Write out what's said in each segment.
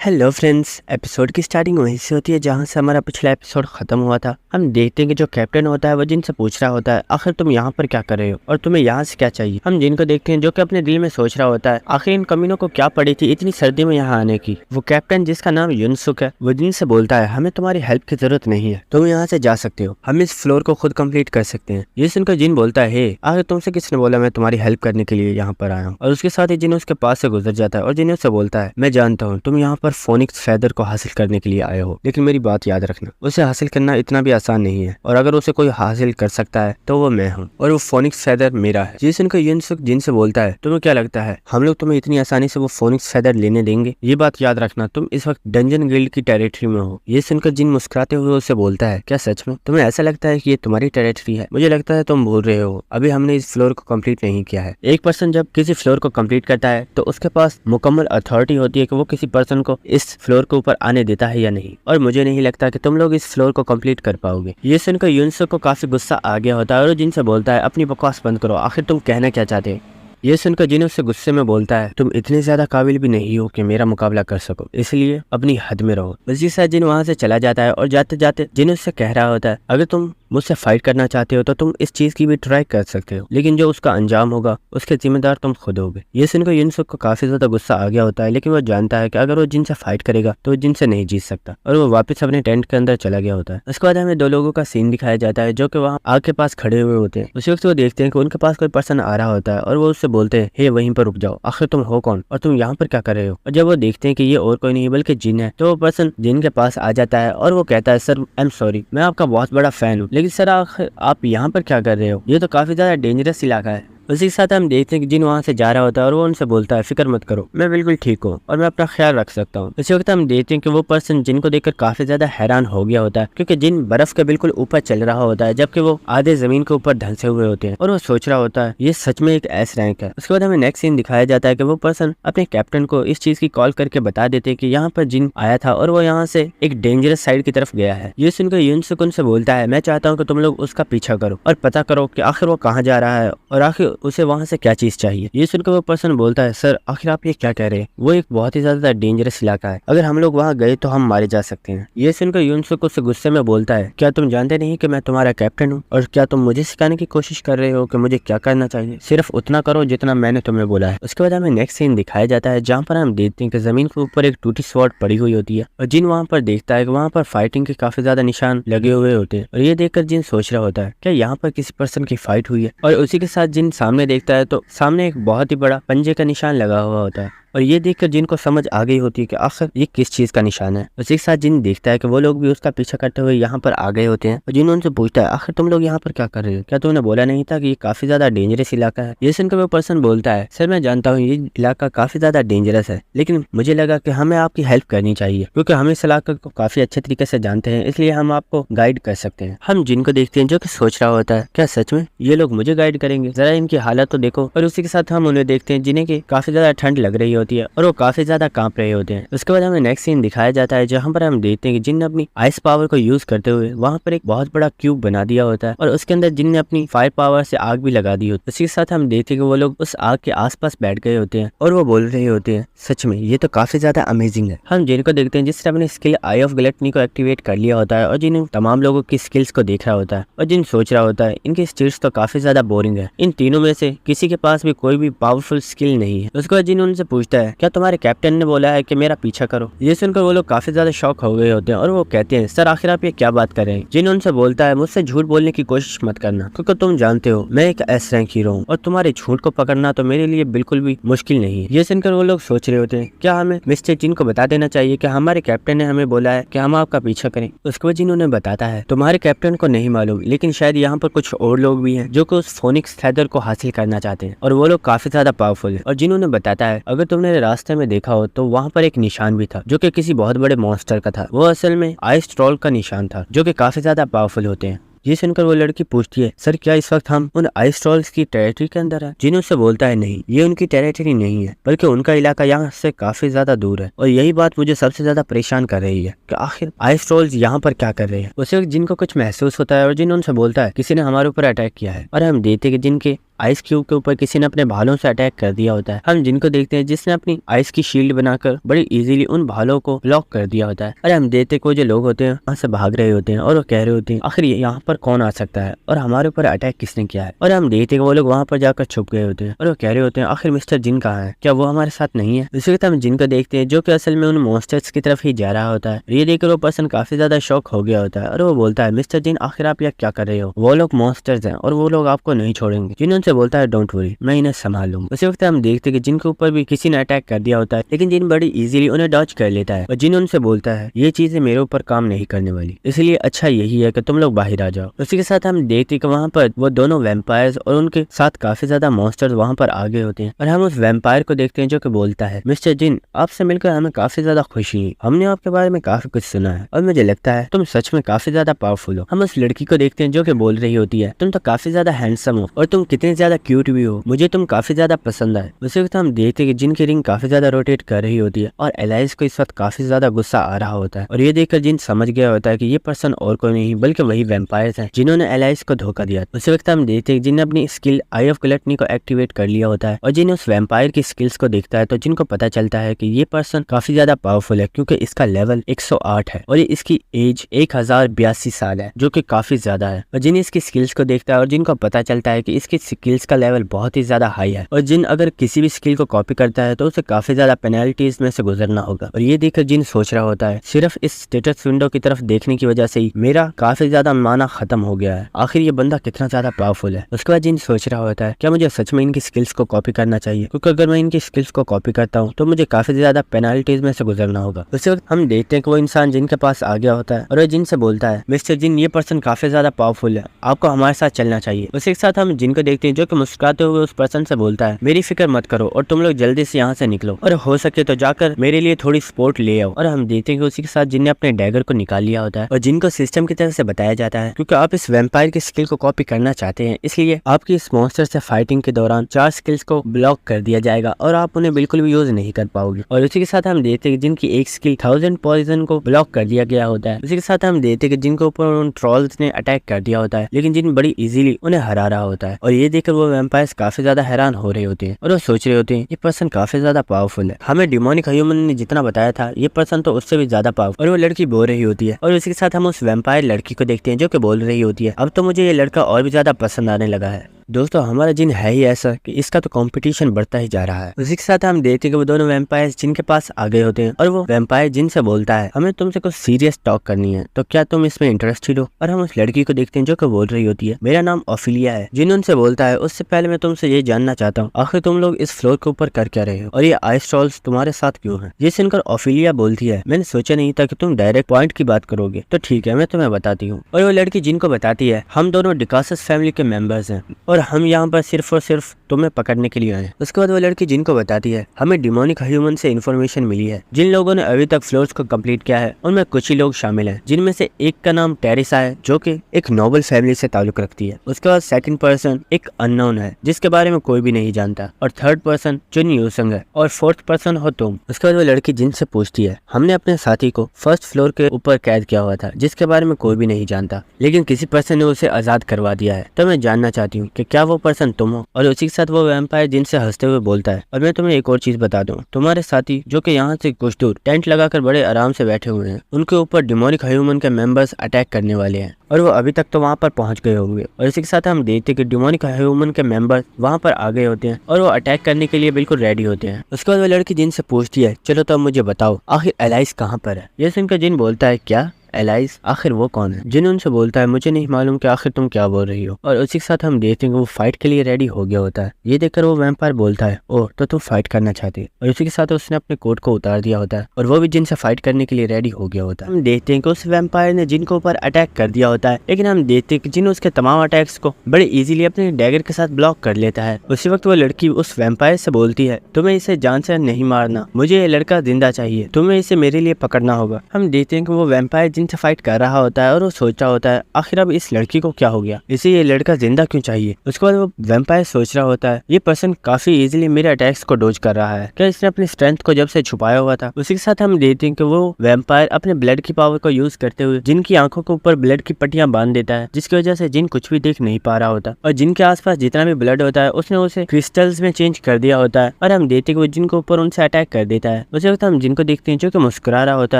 Hello friends, episode की starting वहीं से होती है जहां से हमारा पिछला एपिसोड खत्म हुआ था। हम देखते हैं कि जो कैप्टन होता है वो जिन से पूछ रहा होता है आखिर तुम यहाँ पर क्या कर रहे हो और तुम्हें यहाँ से क्या चाहिए। हम जिन को देखते हैं जो कि अपने दिल में सोच रहा होता है आखिर इन कमीनों को क्या पड़ी थी इतनी सर्दी में यहाँ आने की। वो कैप्टन जिसका नाम युनसुक है वो जिन से बोलता है हमें तुम्हारी हेल्प की जरूरत नहीं है, तुम यहाँ से जा सकते हो, हम इस फ्लोर को खुद कम्प्लीट कर सकते हैं। ये सुनकर जिन बोलता है आखिर तुमसे किसने बोला मैं तुम्हारी हेल्प करने के लिए यहाँ पर आया हूँ। और उसके साथ ही जिन उसके पास से गुजर जाता है और जिन उससे बोलता है मैं जानता हूँ तुम यहाँ पर फोनिक्स फेदर को हासिल करने के लिए आए हो, लेकिन मेरी बात याद रखना उसे हासिल करना इतना भी आसान नहीं है और अगर उसे कोई हासिल कर सकता है तो वो मैं हूँ और वो फोनिक्स फेदर मेरा है। ये सुनकर युनसुक जिन से बोलता है तुम्हें क्या लगता है हम लोग तुम्हें इतनी आसानी से वो फोनिक्स फेदर लेने देंगे? ये बात याद रखना तुम इस वक्त डंजन गिल्ड की टेरिटरी में हो। ये सुनकर जिन मुस्कुराते हुए उससे बोलता है क्या सच में तुम्हें ऐसा लगता है कि ये तुम्हारी टेरिटरी है? मुझे लगता है तुम भूल रहे हो, अभी हमने इस फ्लोर को कंप्लीट नहीं किया है। एक पर्सन जब किसी फ्लोर को कंप्लीट करता है तो उसके पास मुकम्मल अथॉरिटी होती है कि वो किसी पर्सन को इस फ्लोर के ऊपर आने देता है या नहीं, और मुझे नहीं लगता कि तुम लोग इस फ्लोर को कंप्लीट कर पाओगे। ये सुनकर युनसुक को काफी गुस्सा आ गया होता है और जिनसे बोलता है अपनी बकवास बंद करो, आखिर तुम कहना क्या चाहते हैं? ये सुनकर जिन उससे गुस्से में बोलता है तुम इतने ज्यादा काबिल भी नहीं हो कि मेरा मुकाबला कर सको, इसलिए अपनी हद में रहो। बस ये साथ जिन वहां से चला जाता है और जाते जाते जिन उससे कह रहा होता है अगर तुम मुझसे फाइट करना चाहते हो तो तुम इस चीज की भी ट्राई कर सकते हो, लेकिन जो उसका अंजाम होगा उसके जिम्मेदार तुम खुद होगे। ये सुनकर युनसुक को काफी ज्यादा गुस्सा आ गया होता है, लेकिन वो जानता है कि अगर वो जिनसे फाइट करेगा तो वो जिनसे नहीं जीत सकता और वो वापस अपने टेंट के अंदर चला गया होता है। उसके बाद हमें दो लोगों का सीन दिखाया जाता है जो कि वहाँ आग के पास खड़े हुए होते हैं। उसी वक्त वो देखते हैं कि उनके पास कोई पर्सन आ रहा होता है और वो उससे बोलते हैं हे वहीं पर रुक जाओ, आखिर तुम हो कौन और तुम यहाँ पर क्या कर रहे हो? और जब वो देखते हैं कि ये और कोई नहीं बल्कि जिन है तो वो पर्सन जिन के पास आ जाता है और वो कहता है सर आई एम सॉरी, मैं आपका बहुत बड़ा फैन हूँ, लेकिन सर आप यहाँ पर क्या कर रहे हो? ये तो काफी ज्यादा डेंजरस इलाका है। उसी के साथ हम देखते हैं कि जिन वहाँ से जा रहा होता है और वो उनसे बोलता है फिक्र मत करो, मैं बिल्कुल ठीक हूँ और मैं अपना ख्याल रख सकता हूँ। इसी वक्त हम देखते हैं कि वो पर्सन जिनको देखकर काफी ज्यादा हैरान हो गया होता है क्योंकि जिन बर्फ के बिल्कुल ऊपर चल रहा होता है जबकि वो आधे जमीन के ऊपर धंसे हुए होते हैं और वो सोच रहा होता है ये सच में एक एस रैंक है। उसके बाद हमें नेक्स्ट सीन दिखाया जाता है कि वो पर्सन अपने कैप्टन को इस चीज की कॉल करके बता देते हैं कि यहाँ पर जिन आया था और वो यहाँ से एक डेंजरस साइड की तरफ गया है। ये सुनकर युनसुक उनसे बोलता है मैं चाहता हूँ कि तुम लोग उसका पीछा करो और पता करो कि आखिर वो कहाँ जा रहा है और आखिर उसे वहाँ से क्या चीज चाहिए। ये सुनकर वो पर्सन बोलता है सर आखिर आप ये क्या कह रहे हैं, वो एक बहुत ही ज्यादा डेंजरस इलाका है, अगर हम लोग वहाँ गए तो हम मारे जा सकते हैं। ये सुनकर युनसुक उससे गुस्से में बोलता है क्या तुम जानते नहीं कि मैं तुम्हारा कैप्टन हूँ और क्या तुम मुझे सिखाने की कोशिश कर रहे हो कि मुझे क्या करना चाहिए? सिर्फ उतना करो जितना मैंने तुम्हें बोला है। उसके बाद हमें नेक्स्ट सीन दिखाया जाता है जहाँ पर हम देखते हैं कि जमीन के ऊपर एक टूटी स्वॉर्ड पड़ी हुई होती है और जिन वहाँ पर देखता है कि वहाँ पर फाइटिंग के काफी ज्यादा निशान लगे हुए होते हैं और ये देखकर जिन सोच रहा होता है क्या यहाँ पर किसी पर्सन की फाइट हुई है, और उसी के साथ जिन सामने देखता है तो सामने एक बहुत ही बड़ा पंजे का निशान लगा हुआ होता है और ये देखकर जिनको समझ आ गई होती है कि आखिर ये किस चीज का निशान है। उसी के साथ जिन देखता है कि वो लोग भी उसका पीछा करते हुए यहाँ पर आ गए होते हैं और जिन उनसे पूछता है आखिर तुम लोग यहाँ पर क्या कर रहे हो, क्या तुमने बोला नहीं था कि ये काफी ज्यादा डेंजरस इलाका है? ये सुनकर वो पर्सन बोलता है सर मैं जानता हूँ ये इलाका काफी ज्यादा डेंजरस है, लेकिन मुझे लगा कि हमें आपकी हेल्प करनी चाहिए क्योंकि हम इस इलाके को काफी अच्छे तरीके से जानते हैं, इसलिए हम आपको गाइड कर सकते हैं। हम जिनको देखते हैं जो कि सोच रहा होता है क्या सच में ये लोग मुझे गाइड करेंगे, जरा इनकी हालत तो देखो। और उसी के साथ हम उन्हें देखते हैं जिन्हें की काफी ज्यादा ठंड लग रही होती है और वो काफी ज्यादा कांप रहे होते हैं। उसके बाद हमें नेक्स्ट सीन दिखाया जाता है जहाँ पर हम देखते हैं कि जिन ने अपनी आइस पावर को यूज करते हुए वहाँ पर एक बहुत बड़ा क्यूब बना दिया होता है और उसके अंदर जिन ने अपनी फायर पावर से आग भी लगा दी होती है। उसी के साथ हम देखते हैं कि वो लोग उस आग के आसपास बैठ गए होते हैं और वो बोल रहे होते हैं सच में ये तो काफी ज्यादा अमेजिंग है। हम जिनको देखते हैं जिसने अपनी स्किल आई ऑफ ग्लटनी को एक्टिवेट कर लिया होता है और जिन तमाम लोगों की स्किल्स को देख रहा होता है और जिन सोच रहा होता है इनकी स्किल्स तो काफी ज्यादा बोरिंग है, इन तीनों में से किसी के पास भी कोई भी पावरफुल स्किल नहीं है। उसके बाद जिन उनसे पूछता है क्या तुम्हारे कैप्टन ने बोला है कि मेरा पीछा करो? ये सुनकर वो लोग काफी ज्यादा शॉक हो गए होते हैं और वो कहते हैं सर आखिर आप ये क्या बात कर रहे हैं? जिन उनसे बोलता है मुझसे झूठ बोलने की कोशिश मत करना क्योंकि तुम जानते हो मैं एक एस रैंक हीरो हूँ और तुम्हारे झूठ को पकड़ना तो मेरे लिए बिल्कुल भी मुश्किल नहीं है। ये सुनकर वो लोग सोच रहे होते हैं क्या हमें मिस्टर जिन को बता देना चाहिए कि हमारे कैप्टन ने हमें बोला है कि हम आपका पीछा करें? उसके बाद जिन उन्हें बताता है तुम्हारे कैप्टन को नहीं मालूम, लेकिन शायद यहाँ पर कुछ और लोग भी हैं जो कि उस फोनिक्स फेदर को हासिल करना चाहते हैं और वो लोग काफी ज्यादा पावरफुल है। और जिन उन्हें बताता है अगर तुमने रास्ते में देखा हो तो वहाँ पर एक निशान भी था जो कि किसी बहुत बड़े मॉन्स्टर का था, वो असल में आइस ट्रोल का निशान था जो कि काफी ज्यादा पावरफुल होते हैं। ये सुनकर वो लड़की पूछती है सर क्या इस वक्त हम उन आइस ट्रोल्स की टेरिटरी के अंदर है? जिन उससे बोलता है नहीं ये उनकी टेरिटरी नहीं है बल्कि उनका इलाका यहाँ से काफी ज्यादा दूर है और यही बात मुझे सबसे ज्यादा परेशान कर रही है कि आखिर आइस ट्रोल्स यहाँ पर क्या कर रहे हैं। उसी वक्त जिनको कुछ महसूस होता है और जिन उनसे बोलता है किसी ने हमारे ऊपर अटैक किया है और हम देखते कि जिनके आइस क्यूब के ऊपर किसी ने अपने भालों से अटैक कर दिया होता है। हम जिनको देखते हैं जिसने अपनी आइस की शील्ड बनाकर बड़ी इजीली उन भालों को ब्लॉक कर दिया होता है। अरे हम देखते को जो लोग होते हैं वहाँ से भाग रहे होते हैं और वो कह रहे होते हैं आखिर यहाँ पर कौन आ सकता है और हमारे ऊपर अटैक किसने किया है। और हम देखते हैं वो लोग वहाँ पर जाकर छुप गए होते हैं और वो कह रहे होते हैं आखिर मिस्टर जिन कहाँ है, क्या वो हमारे साथ नहीं है। इसी वक्त हम जिन को देखते हैं जो कि असल में उन मॉन्स्टर्स की तरफ ही जा रहा होता है। ये देखकर वो पर्सन काफी ज्यादा शॉक हो गया होता है और वो बोलता है मिस्टर जिन आखिर आप यहाँ क्या कर रहे हो, वो लोग मॉन्स्टर्स हैं और वो लोग आपको नहीं छोड़ेंगे। जिन उनसे बोलता है डोंट वरी, मैं इन्हें संभाल लूंगा। उसी वक्त हम देखते हैं कि जिन के ऊपर भी किसी ने अटैक कर दिया होता है लेकिन जिन बड़ी इजीली उन्हें डॉज कर लेता है और जिन उनसे बोलता है ये चीजें मेरे ऊपर काम नहीं करने वाली, इसलिए अच्छा यही है कि तुम लोग बाहर आ जाओ। उसी के साथ हम देखते हैं कि वहाँ पर वो दोनों वैम्पायर्स और उनके साथ काफी ज्यादा मॉन्स्टर्स वहाँ पर आ गए होते हैं और हम उस वैम्पायर को देखते हैं जो कि बोलता है मिस्टर जिन आपसे मिलकर हमें काफी ज्यादा खुशी है, हमने आपके बारे में काफी कुछ सुना है और मुझे लगता है तुम सच में काफी ज्यादा पावरफुल हो। हम उस लड़की को देखते हैं जो कि बोल रही होती है तुम तो काफी ज्यादा हैंडसम हो और तुम कितने ज्यादा क्यूट भी हो, मुझे तुम काफी ज्यादा पसंद आए। उसी वक्त हम देखते हैं कि जिन की रिंग काफी ज्यादा रोटेट कर रही होती है और एलाइस को इस वक्त काफी ज्यादा गुस्सा आ रहा होता है और ये देखकर जिन समझ गया होता है कि ये पर्सन और कोई नहीं बल्कि वही वैम्पायर्स हैं जिन्होंने एलाइस को धोखा दिया। उसी वक्त हम देखते हैं जिन ने अपनी स्किल आई ऑफ ग्लटनी को एक्टिवेट कर लिया होता है और जिन उस वैम्पायर की स्किल्स को देखता है तो जिनको पता चलता है कि ये पर्सन काफी ज्यादा पावरफुल है क्योंकि इसका लेवल 108 है और इसकी एज 1082 साल है जो कि काफी ज्यादा है। और जिन इसकी स्किल्स को देखता है और जिनको पता चलता है कि इसकी स्किल्स का लेवल बहुत ही ज्यादा हाई है और जिन अगर किसी भी स्किल को कॉपी करता है तो उसे काफी ज्यादा पेनल्टीज में से गुजरना होगा। और ये देखकर जिन सोच रहा होता है सिर्फ इस स्टेटस विंडो की तरफ देखने की वजह से ही मेरा काफी ज्यादा माना खत्म हो गया है, आखिर ये बंदा कितना ज्यादा पावरफुल है। उसके बाद जिन सोच रहा होता है क्या मुझे सच में इनकी स्किल्स को कॉपी करना चाहिए क्योंकि अगर मैं इनकी स्किल्स को कॉपी करता हूँ तो मुझे काफी ज्यादा पेनल्टीज में से गुजरना होगा। उसी वक्त हम देखते हैं कि वो इंसान जिनके पास आ गया होता है और वो जिन से बोलता है मिस्टर जिन ये पर्सन काफी ज्यादा पावरफुल है, आपको हमारे साथ चलना चाहिए। उसी के साथ हम जिनको देखते हैं जो कि मुस्कुराते हुए उस पर्सन से बोलता है मेरी फिक्र मत करो और तुम लोग जल्दी से यहाँ से निकलो और हो सके तो जाकर मेरे लिए थोड़ी सपोर्ट ले आओ। और हम देखते हैं कि उसी के साथ जिन ने अपने डैगर को निकाल लिया होता है और जिनको सिस्टम की तरफ से बताया जाता है क्योंकि आप इस वैम्पायर की स्किल को कॉपी करना चाहते हैं इसलिए आपकी इस मॉन्स्टर से फाइटिंग के दौरान 4 स्किल्स को ब्लॉक कर दिया जाएगा और आप उन्हें बिल्कुल भी यूज नहीं कर पाओगे। और उसी के साथ हम देखते हैं कि जिनकी एक स्किल 1000 पॉइजन को ब्लॉक कर दिया गया होता है। उसी के साथ हम देखते हैं कि जिनको ऊपर उन ट्रॉल्स ने अटैक कर दिया होता है लेकिन जिन बड़ी इजीली उन्हें हरा रहा होता है और ये देखकर वो वैम्पायर्स काफी ज्यादा हैरान हो रहे होते हैं और वो सोच रहे होते हैं ये पर्सन काफी ज्यादा पावरफुल है, हमें डिमोनिक ह्यूमन ने जितना बताया था ये पर्सन तो उससे भी ज्यादा पावरफुल। और वो लड़की बोल रही होती है और उसी के साथ हम उस वैम्पायर लड़की को देखते हैं जो कि बोल रही होती है अब तो मुझे ये लड़का और भी ज्यादा पसंद आने लगा है। दोस्तों हमारा जिन है ही ऐसा कि इसका तो कंपटीशन बढ़ता ही जा रहा है। उसी के साथ हम देखते हैं कि वो दोनों वैम्पायर्स जिन के पास आ गए होते हैं और वो वैम्पायर जिन से बोलता है हमें तुमसे कुछ सीरियस टॉक करनी है तो क्या तुम इसमें इंटरेस्टेड हो। और हम उस लड़की को देखते हैं जो कि बोल रही होती है मेरा नाम ओफिलिया है। जिन उनसे बोलता है उससे पहले मैं तुमसे ये जानना चाहता हूँ आखिर तुम लोग इस फ्लोर के ऊपर कर क्या रहे हो और ये आइस ट्रॉल्स तुम्हारे साथ क्यों है। ये सुनकर ओफिलिया बोलती है मैंने सोचा नहीं था कि तुम डायरेक्ट पॉइंट की बात करोगे तो ठीक है मैं तुम्हें बताती हूँ। और वो लड़की जिनको बताती है हम दोनों डिकासस फैमिली के मेंबर्स हैं और हम यहाँ पर सिर्फ और सिर्फ तुम्हें पकड़ने के लिए आए। उसके बाद वो लड़की जिनको बताती है हमें डिमोनिक ह्यूमन से इन्फॉर्मेशन मिली है जिन लोगों ने अभी तक फ्लोर्स को कंप्लीट किया है उनमें कुछ ही लोग शामिल हैं जिनमें से एक का नाम टेरिसा है जो कि एक नोबल फैमिली से ताल्लुक रखती है। उसके बाद सेकंड पर्सन एक अननोन है जिसके बारे में कोई भी नहीं जानता और थर्ड पर्सन चुन यूसंग है और फोर्थ पर्सन हो तुम। उसके बाद वो लड़की जिनसे पूछती है हमने अपने साथी को फर्स्ट फ्लोर के ऊपर कैद किया हुआ था जिसके बारे में कोई भी नहीं जानता लेकिन किसी पर्सन ने उसे आजाद करवा दिया है तो मैं जानना चाहती हूँ कि क्या वो पर्सन तुम हो। और उसी के साथ वो वैम्पायर जिनसे हंसते हुए बोलता है और मैं तुम्हें एक और चीज बता दूं तुम्हारे साथी जो कि यहाँ से कुछ दूर टेंट लगाकर बड़े आराम से बैठे हुए हैं उनके ऊपर डिमोनिक ह्यूमन के मेंबर्स अटैक करने वाले हैं और वो अभी तक तो वहाँ पर पहुंच गए होंगे। और इसी के साथ हम देखते हैं कि डिमोनिक ह्यूमन के मेंबर्स वहाँ पर आ गए होते हैं और वो अटैक करने के लिए बिल्कुल रेडी होते हैं। उसके बाद वो लड़की जिनसे पूछती है चलो तो अब मुझे बताओ आखिर एलाइस कहाँ पर है। ये सुनकर जिन बोलता है क्या एलाइस आखिर वो कौन है। जिन उनसे बोलता है मुझे नहीं मालूम कि आखिर तुम क्या बोल रही हो। और उसी के साथ हम देखते हैं कि वो फाइट के लिए रेडी हो गया होता है। ये देखकर वो वैम्पायर बोलता है ओह तो तुम फाइट करना चाहती है। और उसी के साथ उसने अपने कोट को उतार दिया होता है और वो भी जिन से फाइट करने के लिए रेडी हो गया होता है। हम देखते हैं कि उस वैम्पायर ने जिन के ऊपर अटैक कर दिया होता है लेकिन हम देखते हैं कि जिन उसके तमाम अटैक्स को बड़े इजीली अपने डैगर के साथ ब्लॉक कर लेता है। उसी वक्त वो लड़की उस वैम्पायर से बोलती है तुम्हें इसे जान से नहीं मारना, मुझे ये लड़का जिंदा चाहिए, तुम्हें इसे मेरे लिए पकड़ना होगा। हम देखते हैं कि वो वैम्पायर जिनसे फाइट कर रहा होता है और वो सोच रहा होता है आखिर अब इस लड़की को क्या हो गया, इसे ये लड़का जिंदा क्यों चाहिए। उसके बाद वो वैम्पायर सोच रहा होता है ये पर्सन काफी इजीली मेरे अटैक्स को डोज कर रहा है, क्या इसने अपनी स्ट्रेंथ को जब से छुपाया हुआ था। उसी के साथ हम देखते हैं कि वो वैम्पायर अपने ब्लड की पावर को यूज करते हुए जिन की आंखों के ऊपर ब्लड की पट्टियां बांध देता है, जिसकी वजह से जिन कुछ भी देख नहीं पा रहा होता और जिन के आसपास जितना भी ब्लड होता है उसने उसे क्रिस्टल्स में चेंज कर दिया होता है और हम देखते हैं कि वो जिन के ऊपर उनसे अटैक कर देता है। उसी वक्त हम जिनको देखते हैं जो कि मुस्कुरा रहा होता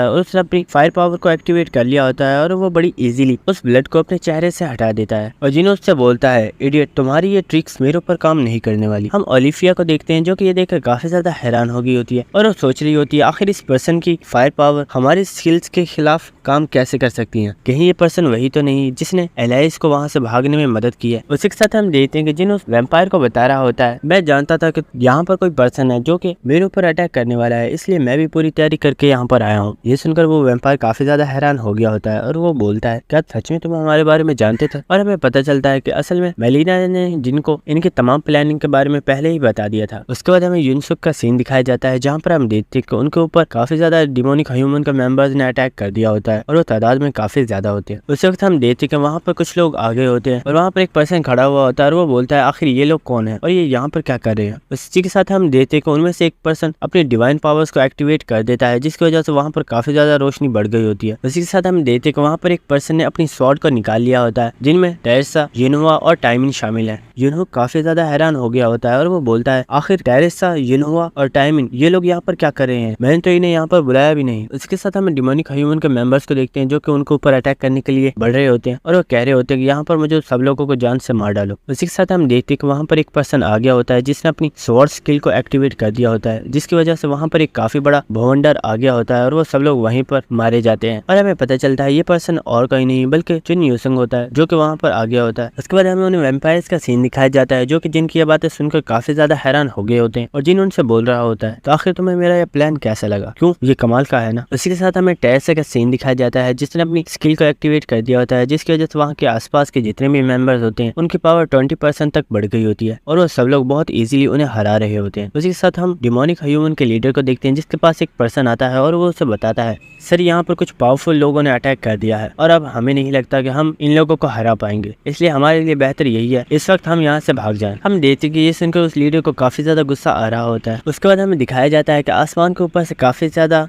है और उसने अपनी फायर पावर को एक्टिवेट कर लिया होता है और वो बड़ी इजीली उस ब्लड को अपने चेहरे से हटा देता है और जिन उससे बोलता है इडियट तुम्हारी ये ट्रिक्स मेरे ऊपर काम नहीं करने वाली। हम ओलिविया को देखते हैं जो कि ये देखकर काफी ज्यादा हैरान हो गई होती है और वो सोच रही होती है आखिर इस पर्सन की फायर पावर हमारे स्किल्स के खिलाफ काम कैसे कर सकती है, कहीं ये पर्सन वही तो नहीं जिसने एलाइस को वहाँ से भागने में मदद की है। उसी के साथ हम देखते हैं कि जिन उस वैम्पायर को बता रहा होता है मैं जानता था कि यहाँ पर कोई पर्सन है जो कि मेरे ऊपर अटैक करने वाला है, इसलिए मैं भी पूरी तैयारी करके यहाँ पर आया हूँ। ये सुनकर वो वैम्पायर काफी ज्यादा हैरान हो गया होता है और वो बोलता है क्या सच में तुम हमारे बारे में जानते थे। और हमें पता चलता है कि असल में मेलिना ने जिनको इनकी तमाम प्लानिंग के बारे में पहले ही बता दिया था। उसके बाद हमें यूनसुक का सीन दिखाया जाता है जहाँ पर हम देखते हैं कि उनके ऊपर काफी ज्यादा डिमोनिक ह्यूमन के मेंबर्स ने अटैक कर दिया होता है और वो तादाद में काफी ज्यादा होते हैं। उस वक्त हम देखते हैं कि वहाँ पर कुछ लोग आगे होते हैं और वहाँ पर एक पर्सन खड़ा हुआ होता है और वो बोलता है आखिर ये लोग कौन है और ये यहाँ पर क्या कर रहे हैं। उसी के साथ हम देखते हैं कि उनमें से एक पर्सन अपनी डिवाइन पावर्स को एक्टिवेट कर देता है जिसकी वजह से वहाँ पर काफी ज्यादा रोशनी बढ़ गई होती है। उसी के साथ हम देखते हैं कि वहाँ पर एक पर्सन ने अपनी स्वॉर्ड को निकाल लिया होता है जिनमें टेरेसा, युनहुआ और टाइमिन शामिल है। युनहु काफी ज्यादा हैरान हो गया होता है और वो बोलता है आखिर टेरेसा, युनहुआ और टाइमिन ये लोग यहाँ पर क्या कर रहे हैं, मैंने तो इन्हें यहाँ पर बुलाया भी नहीं। उसके साथ हम डिमोनिक ह्यूमन के मेंबर्स को देखते हैं जो कि उनके ऊपर अटैक करने के लिए बढ़ रहे होते हैं और वो कह रहे होते हैं कि यहाँ पर मुझे सब लोगों को जान से मार डालो। उसी के साथ हम देखते हैं कि वहाँ पर एक पर्सन आ गया होता है जिसने अपनी स्वॉर्ड स्किल को एक्टिवेट कर दिया होता है जिसकी वजह से वहाँ पर एक काफी बड़ा भवंडर आ गया होता है और वो सब लोग वहीं पर मारे जाते हैं और हमें पता चलता है ये पर्सन और कहीं नहीं बल्कि चिन यूसंग होता है जो कि वहाँ पर आ गया होता है। उसके बाद हमें उन्हें वैम्पायर्स का सीन दिखाया जाता है जो कि जिनकी ये बातें सुनकर काफी ज्यादा हैरान हो गए होते हैं और जिन उनसे बोल रहा होता है तो आखिर तुम्हें मेरा ये प्लान कैसा लगा, क्यों ये कमाल का है ना। उसी के साथ हमें टेरेसा का सीन दिखाया जाता है जिसने अपनी स्किल को एक्टिवेट कर दिया होता है जिसकी वजह से वहाँ के आसपास के जितने भी मेंबर्स होते हैं उनकी पावर 20% तक बढ़ गई होती है और वो सब लोग बहुत इजीली उन्हें हरा रहे होते हैं। उसी के साथ हम डिमोनिक ह्यूमन के लीडर को देखते हैं जिसके पास एक पर्सन आता है और वो उसे बताता है सर यहाँ पर कुछ पावरफुल लोगों ने अटैक कर दिया है और अब हमें नहीं लगता कि हम इन लोगों को हरा पाएंगे, इसलिए हमारे लिए बेहतर यही है इस वक्त हम यहाँ से भाग जाएं। हम देखते कि ये सुनकर उस लीडर को काफी ज्यादा गुस्सा आ रहा होता है। उसके बाद हमें दिखाया जाता है कि आसमान के ऊपर से काफी ज्यादा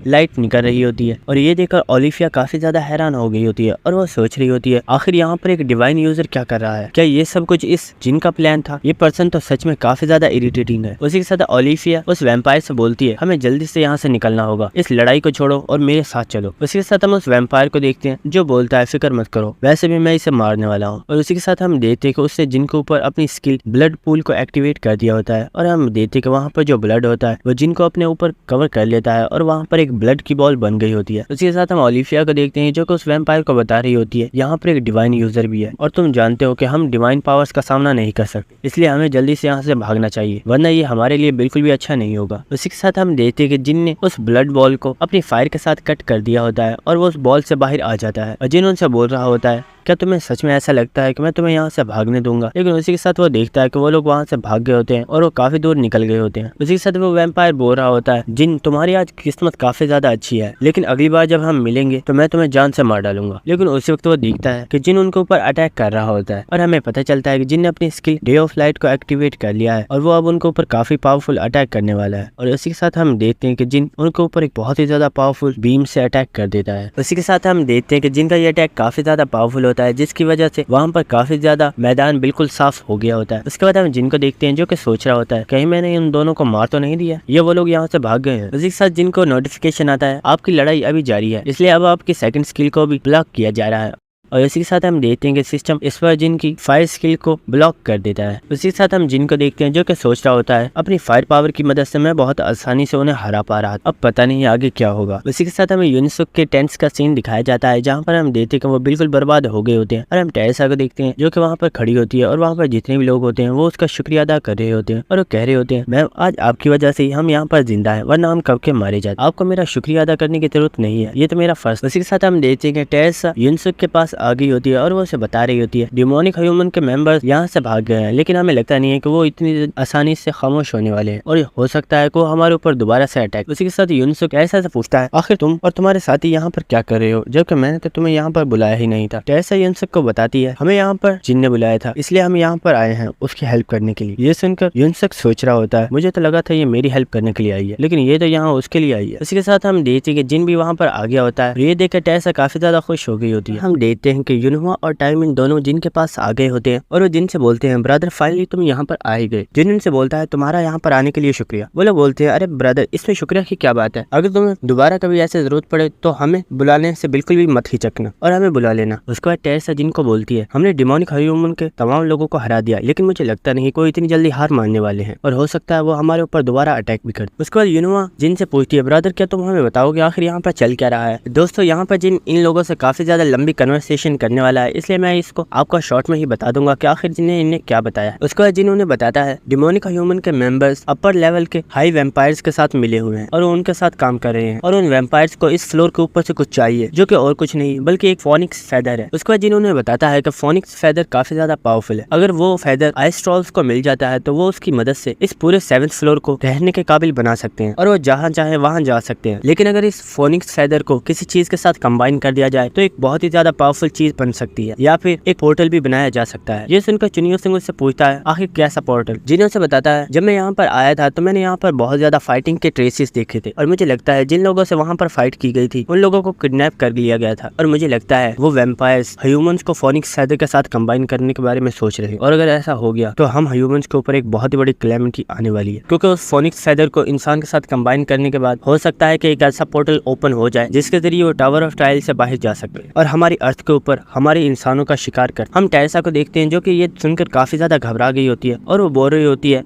लाइट निकल रही होती है और ये देखकर ओलिविया काफी ज्यादा हैरान हो गई होती है और वो सोच रही होती है आखिर यहाँ पर एक डिवाइन यूजर क्या कर रहा है, क्या ये सब कुछ इस जिन का प्लान था। ये पर्सन तो सच में काफी ज्यादा इरिटेटिंग है। उसी के साथ ओलिविया उस वैम्पायर से बोलती है हमें जल्दी से यहाँ से निकलना होगा, इस लड़ाई को छोड़ो और मेरे साथ चलो। उसी के साथ हम उस वैम्पायर को देखते हैं जो बोलता है फिक्र मत करो, वैसे भी मैं इसे मारने वाला हूँ। और उसी के साथ हम देखते हैं कि उसने जिनके ऊपर अपनी स्किल ब्लड पूल को एक्टिवेट कर दिया होता है और हम देखते हैं कि वहाँ पर जो ब्लड होता है वो जिनको अपने ऊपर कवर कर लेता है और वहाँ पर एक ब्लड की बॉल बन गई होती है। उसी के साथ हम ओलिविया को देखते हैं जो कि उस वैम्पायर को बता रही होती है यहाँ पर एक डिवाइन यूजर भी है और तुम जानते हो कि हम डिवाइन पावर्स का सामना नहीं कर सकते, इसलिए हमें जल्दी से यहाँ से भागना चाहिए वरना ये हमारे लिए बिल्कुल भी अच्छा नहीं होगा। उसी के साथ हम देखते हैं कि जिन ने उस ब्लड बॉल को अपनी फायर के साथ कट कर दिया होता है और वो उस बॉल से बाहर आ जाता है और जिन उनसे बोल रहा होता है क्या तुम्हें सच में ऐसा लगता है कि मैं तुम्हें यहाँ से भागने दूंगा। लेकिन उसी के साथ वो देखता है कि वो लोग वहाँ से भाग गए होते हैं और वो काफी दूर निकल गए होते हैं। उसी के साथ वो वैम्पायर बोल रहा होता है जिन तुम्हारी आज किस्मत काफी ज्यादा अच्छी है लेकिन अगली बार जब हम मिलेंगे तो मैं तुम्हें जान से मार डालूंगा। लेकिन उसी वक्त वो देखता है कि जिन उनके ऊपर अटैक कर रहा होता है और हमें पता चलता है कि जिन ने अपनी स्किल डे ऑफ लाइट को एक्टिवेट कर लिया है और वो अब उनके ऊपर काफी पावरफुल अटैक करने वाला है। और उसी के साथ हम देखते हैं कि जिन उनके ऊपर एक बहुत ही ज्यादा पावरफुल बीम से अटैक कर देता है। उसी के साथ हम देखते हैं कि जिनका ये अटैक काफी ज्यादा पावरफुल होता है जिसकी वजह से वहाँ पर काफी ज्यादा मैदान बिल्कुल साफ हो गया होता है। उसके बाद हम जिनको देखते हैं जो कि सोच रहा होता है कहीं मैंने इन दोनों को मार तो नहीं दिया, ये वो लोग यहाँ से भाग गए हैं। उसी के साथ जिनको नोटिफिकेशन आता है आपकी लड़ाई अभी जारी है इसलिए अब आपकी सेकंड स्किल को भी ब्लॉक किया जा रहा है। और इसी के साथ हम देखते हैं कि सिस्टम इस पर जिन की फायर स्किल को ब्लॉक कर देता है। उसी के साथ हम जिन को देखते हैं जो कि सोच रहा होता है अपनी फायर पावर की मदद से मैं बहुत आसानी से उन्हें हरा पा रहा था, अब पता नहीं आगे क्या होगा। उसी के साथ हमें यूनिसुक के टेंट्स का सीन दिखाया जाता है जहाँ पर हम देखते हैं कि वो बिल्कुल बर्बाद हो गए होते हैं और हम टेरेसा को देखते हैं जो कि वहाँ पर खड़ी होती है और वहाँ पर जितने भी लोग होते हैं वो उसका शुक्रिया अदा कर रहे होते हैं और वो कह रहे होते हैं मैम आज आपकी वजह से ही हम यहाँ पर जिंदा है वरना हम कब के मारे जाते, आपको मेरा शुक्रिया अदा करने की जरूरत नहीं है, ये तो मेरा फर्ज। उसी के साथ हम देखते हैं कि टेरेसा यूनिसुक के पास आ गई होती है और वो उसे बता रही होती है डिमोनिक ह्यूमन के मेंबर्स यहाँ से भाग गए हैं, लेकिन हमें लगता नहीं है कि वो इतनी आसानी से खामोश होने वाले हैं और हो सकता है कि वो हमारे ऊपर दोबारा से अटैक। उसी के साथ यूनसुक ऐसा पूछता है आखिर तुम और तुम्हारे साथी यहाँ पर क्या कर रहे हो, जबकि मैंने तो तुम्हें यहाँ पर बुलाया ही नहीं था। टेरेसा यूनसुक को बताती है हमें यहाँ पर जिन ने बुलाया था, इसलिए हम यहाँ पर आए हैं उसकी हेल्प करने के लिए। ये सुनकर यूनसुक सोच रहा होता है मुझे तो लगा था ये मेरी हेल्प करने के लिए आई है, लेकिन ये तो यहाँ उसके लिए आई है। इसके साथ हम देखते हैं कि जिन भी वहाँ पर आ गया होता है। ये देखकर टेरेसा काफी ज्यादा खुश हो गई होती है। हम देखते हैं कि युनहुआ और टाइमिन दोनों जिन के पास आ गए होते हैं और वो जिन से बोलते हैं ब्रदर फाइनली तुम यहाँ पर आ ही गए। जिन उनसे बोलता है तुम्हारा यहाँ पर आने के लिए शुक्रिया। वो लोग बोलते हैं अरे ब्रदर इसमें शुक्रिया की क्या बात है, अगर तुम्हें दोबारा कभी ऐसे जरूरत पड़े तो हमें बुलाने से बिल्कुल भी मत हिचकना और हमें बुला लेना। उसके बाद टेरेसा जिन को बोलती है हमने डिमोनिक ह्यूमन के तमाम लोगों को हरा दिया, लेकिन मुझे लगता नहीं कोई इतनी जल्दी हार मानने वाले हैं और हो सकता है वो हमारे ऊपर दोबारा अटैक भी कर। उसके बाद युनहुआ जिन से पूछती है ब्रदर क्या तुम हमें बताओगे आखिर यहाँ पर चल क्या रहा है। दोस्तों यहाँ पर जिन इन लोगों से काफी ज्यादा लंबी कन्वर्सेशन करने वाला है, इसलिए मैं इसको आपको शॉर्ट में ही बता दूंगा कि आखिर जिन्हें इन्हें क्या बताया। उसके बाद जिन उन्हें बताता है डिमोनिक ह्यूमन के मेंबर्स अपर लेवल के हाई वैम्पायर्स के साथ मिले हुए हैं और वो उनके साथ काम कर रहे हैं और उन वैम्पायर्स को इस फ्लोर के ऊपर से कुछ चाहिए जो कि और कुछ नहीं बल्कि एक फोनिक्स फेदर है। उसके बाद जिन्होंने बताता है कि फोनिक्स फेदर काफी ज्यादा पावरफुल है, अगर वो फेदर आइस ट्रॉल्स को मिल जाता है तो वो उसकी मदद से इस पूरे 7th फ्लोर को रहने के काबिल बना सकते हैं और वो जहाँ चाहे वहाँ जा सकते हैं। लेकिन अगर इस फोनिक्स फेदर को किसी चीज के साथ कंबाइन कर दिया जाए तो एक बहुत ही ज्यादा पावरफुल चीज बन सकती है या फिर एक पोर्टल भी बनाया जा सकता है। ये सुनकर चुनियो सिंह उससे पूछता है आखिर कैसा पोर्टल। जिन्हों से बताता है जब मैं यहाँ पर आया था तो मैंने यहाँ पर बहुत ज्यादा फाइटिंग के ट्रेसेस देखे थे और मुझे लगता है जिन लोगों से वहाँ पर फाइट की गई थी उन लोगों को किडनैप कर लिया गया था और मुझे लगता है वो वैम्पायर्स ह्यूमंस को फोनिक्स फेदर के साथ कंबाइन करने के बारे में सोच रहे हैं और अगर ऐसा हो गया तो हम ह्यूमंस के ऊपर एक बहुत ही बड़ी कैलेमिटी आने वाली है, क्योंकि उस फोनिक्स फेदर को इंसान के साथ कंबाइन करने के बाद हो सकता है कि एक ऐसा पोर्टल ओपन हो जाए जिसके जरिए वो टावर ऑफ ट्रायल से बाहर जा सकते हैं और हमारी अर्थ के ऊपर हमारे इंसानों का शिकार कर। हम टेरेसा को देखते हैं जो कि ये सुनकर काफी ज्यादा घबरा गई होती है और वो बोल रही होती है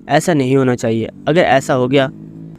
ऐसा नहीं होना चाहिए, अगर ऐसा हो गया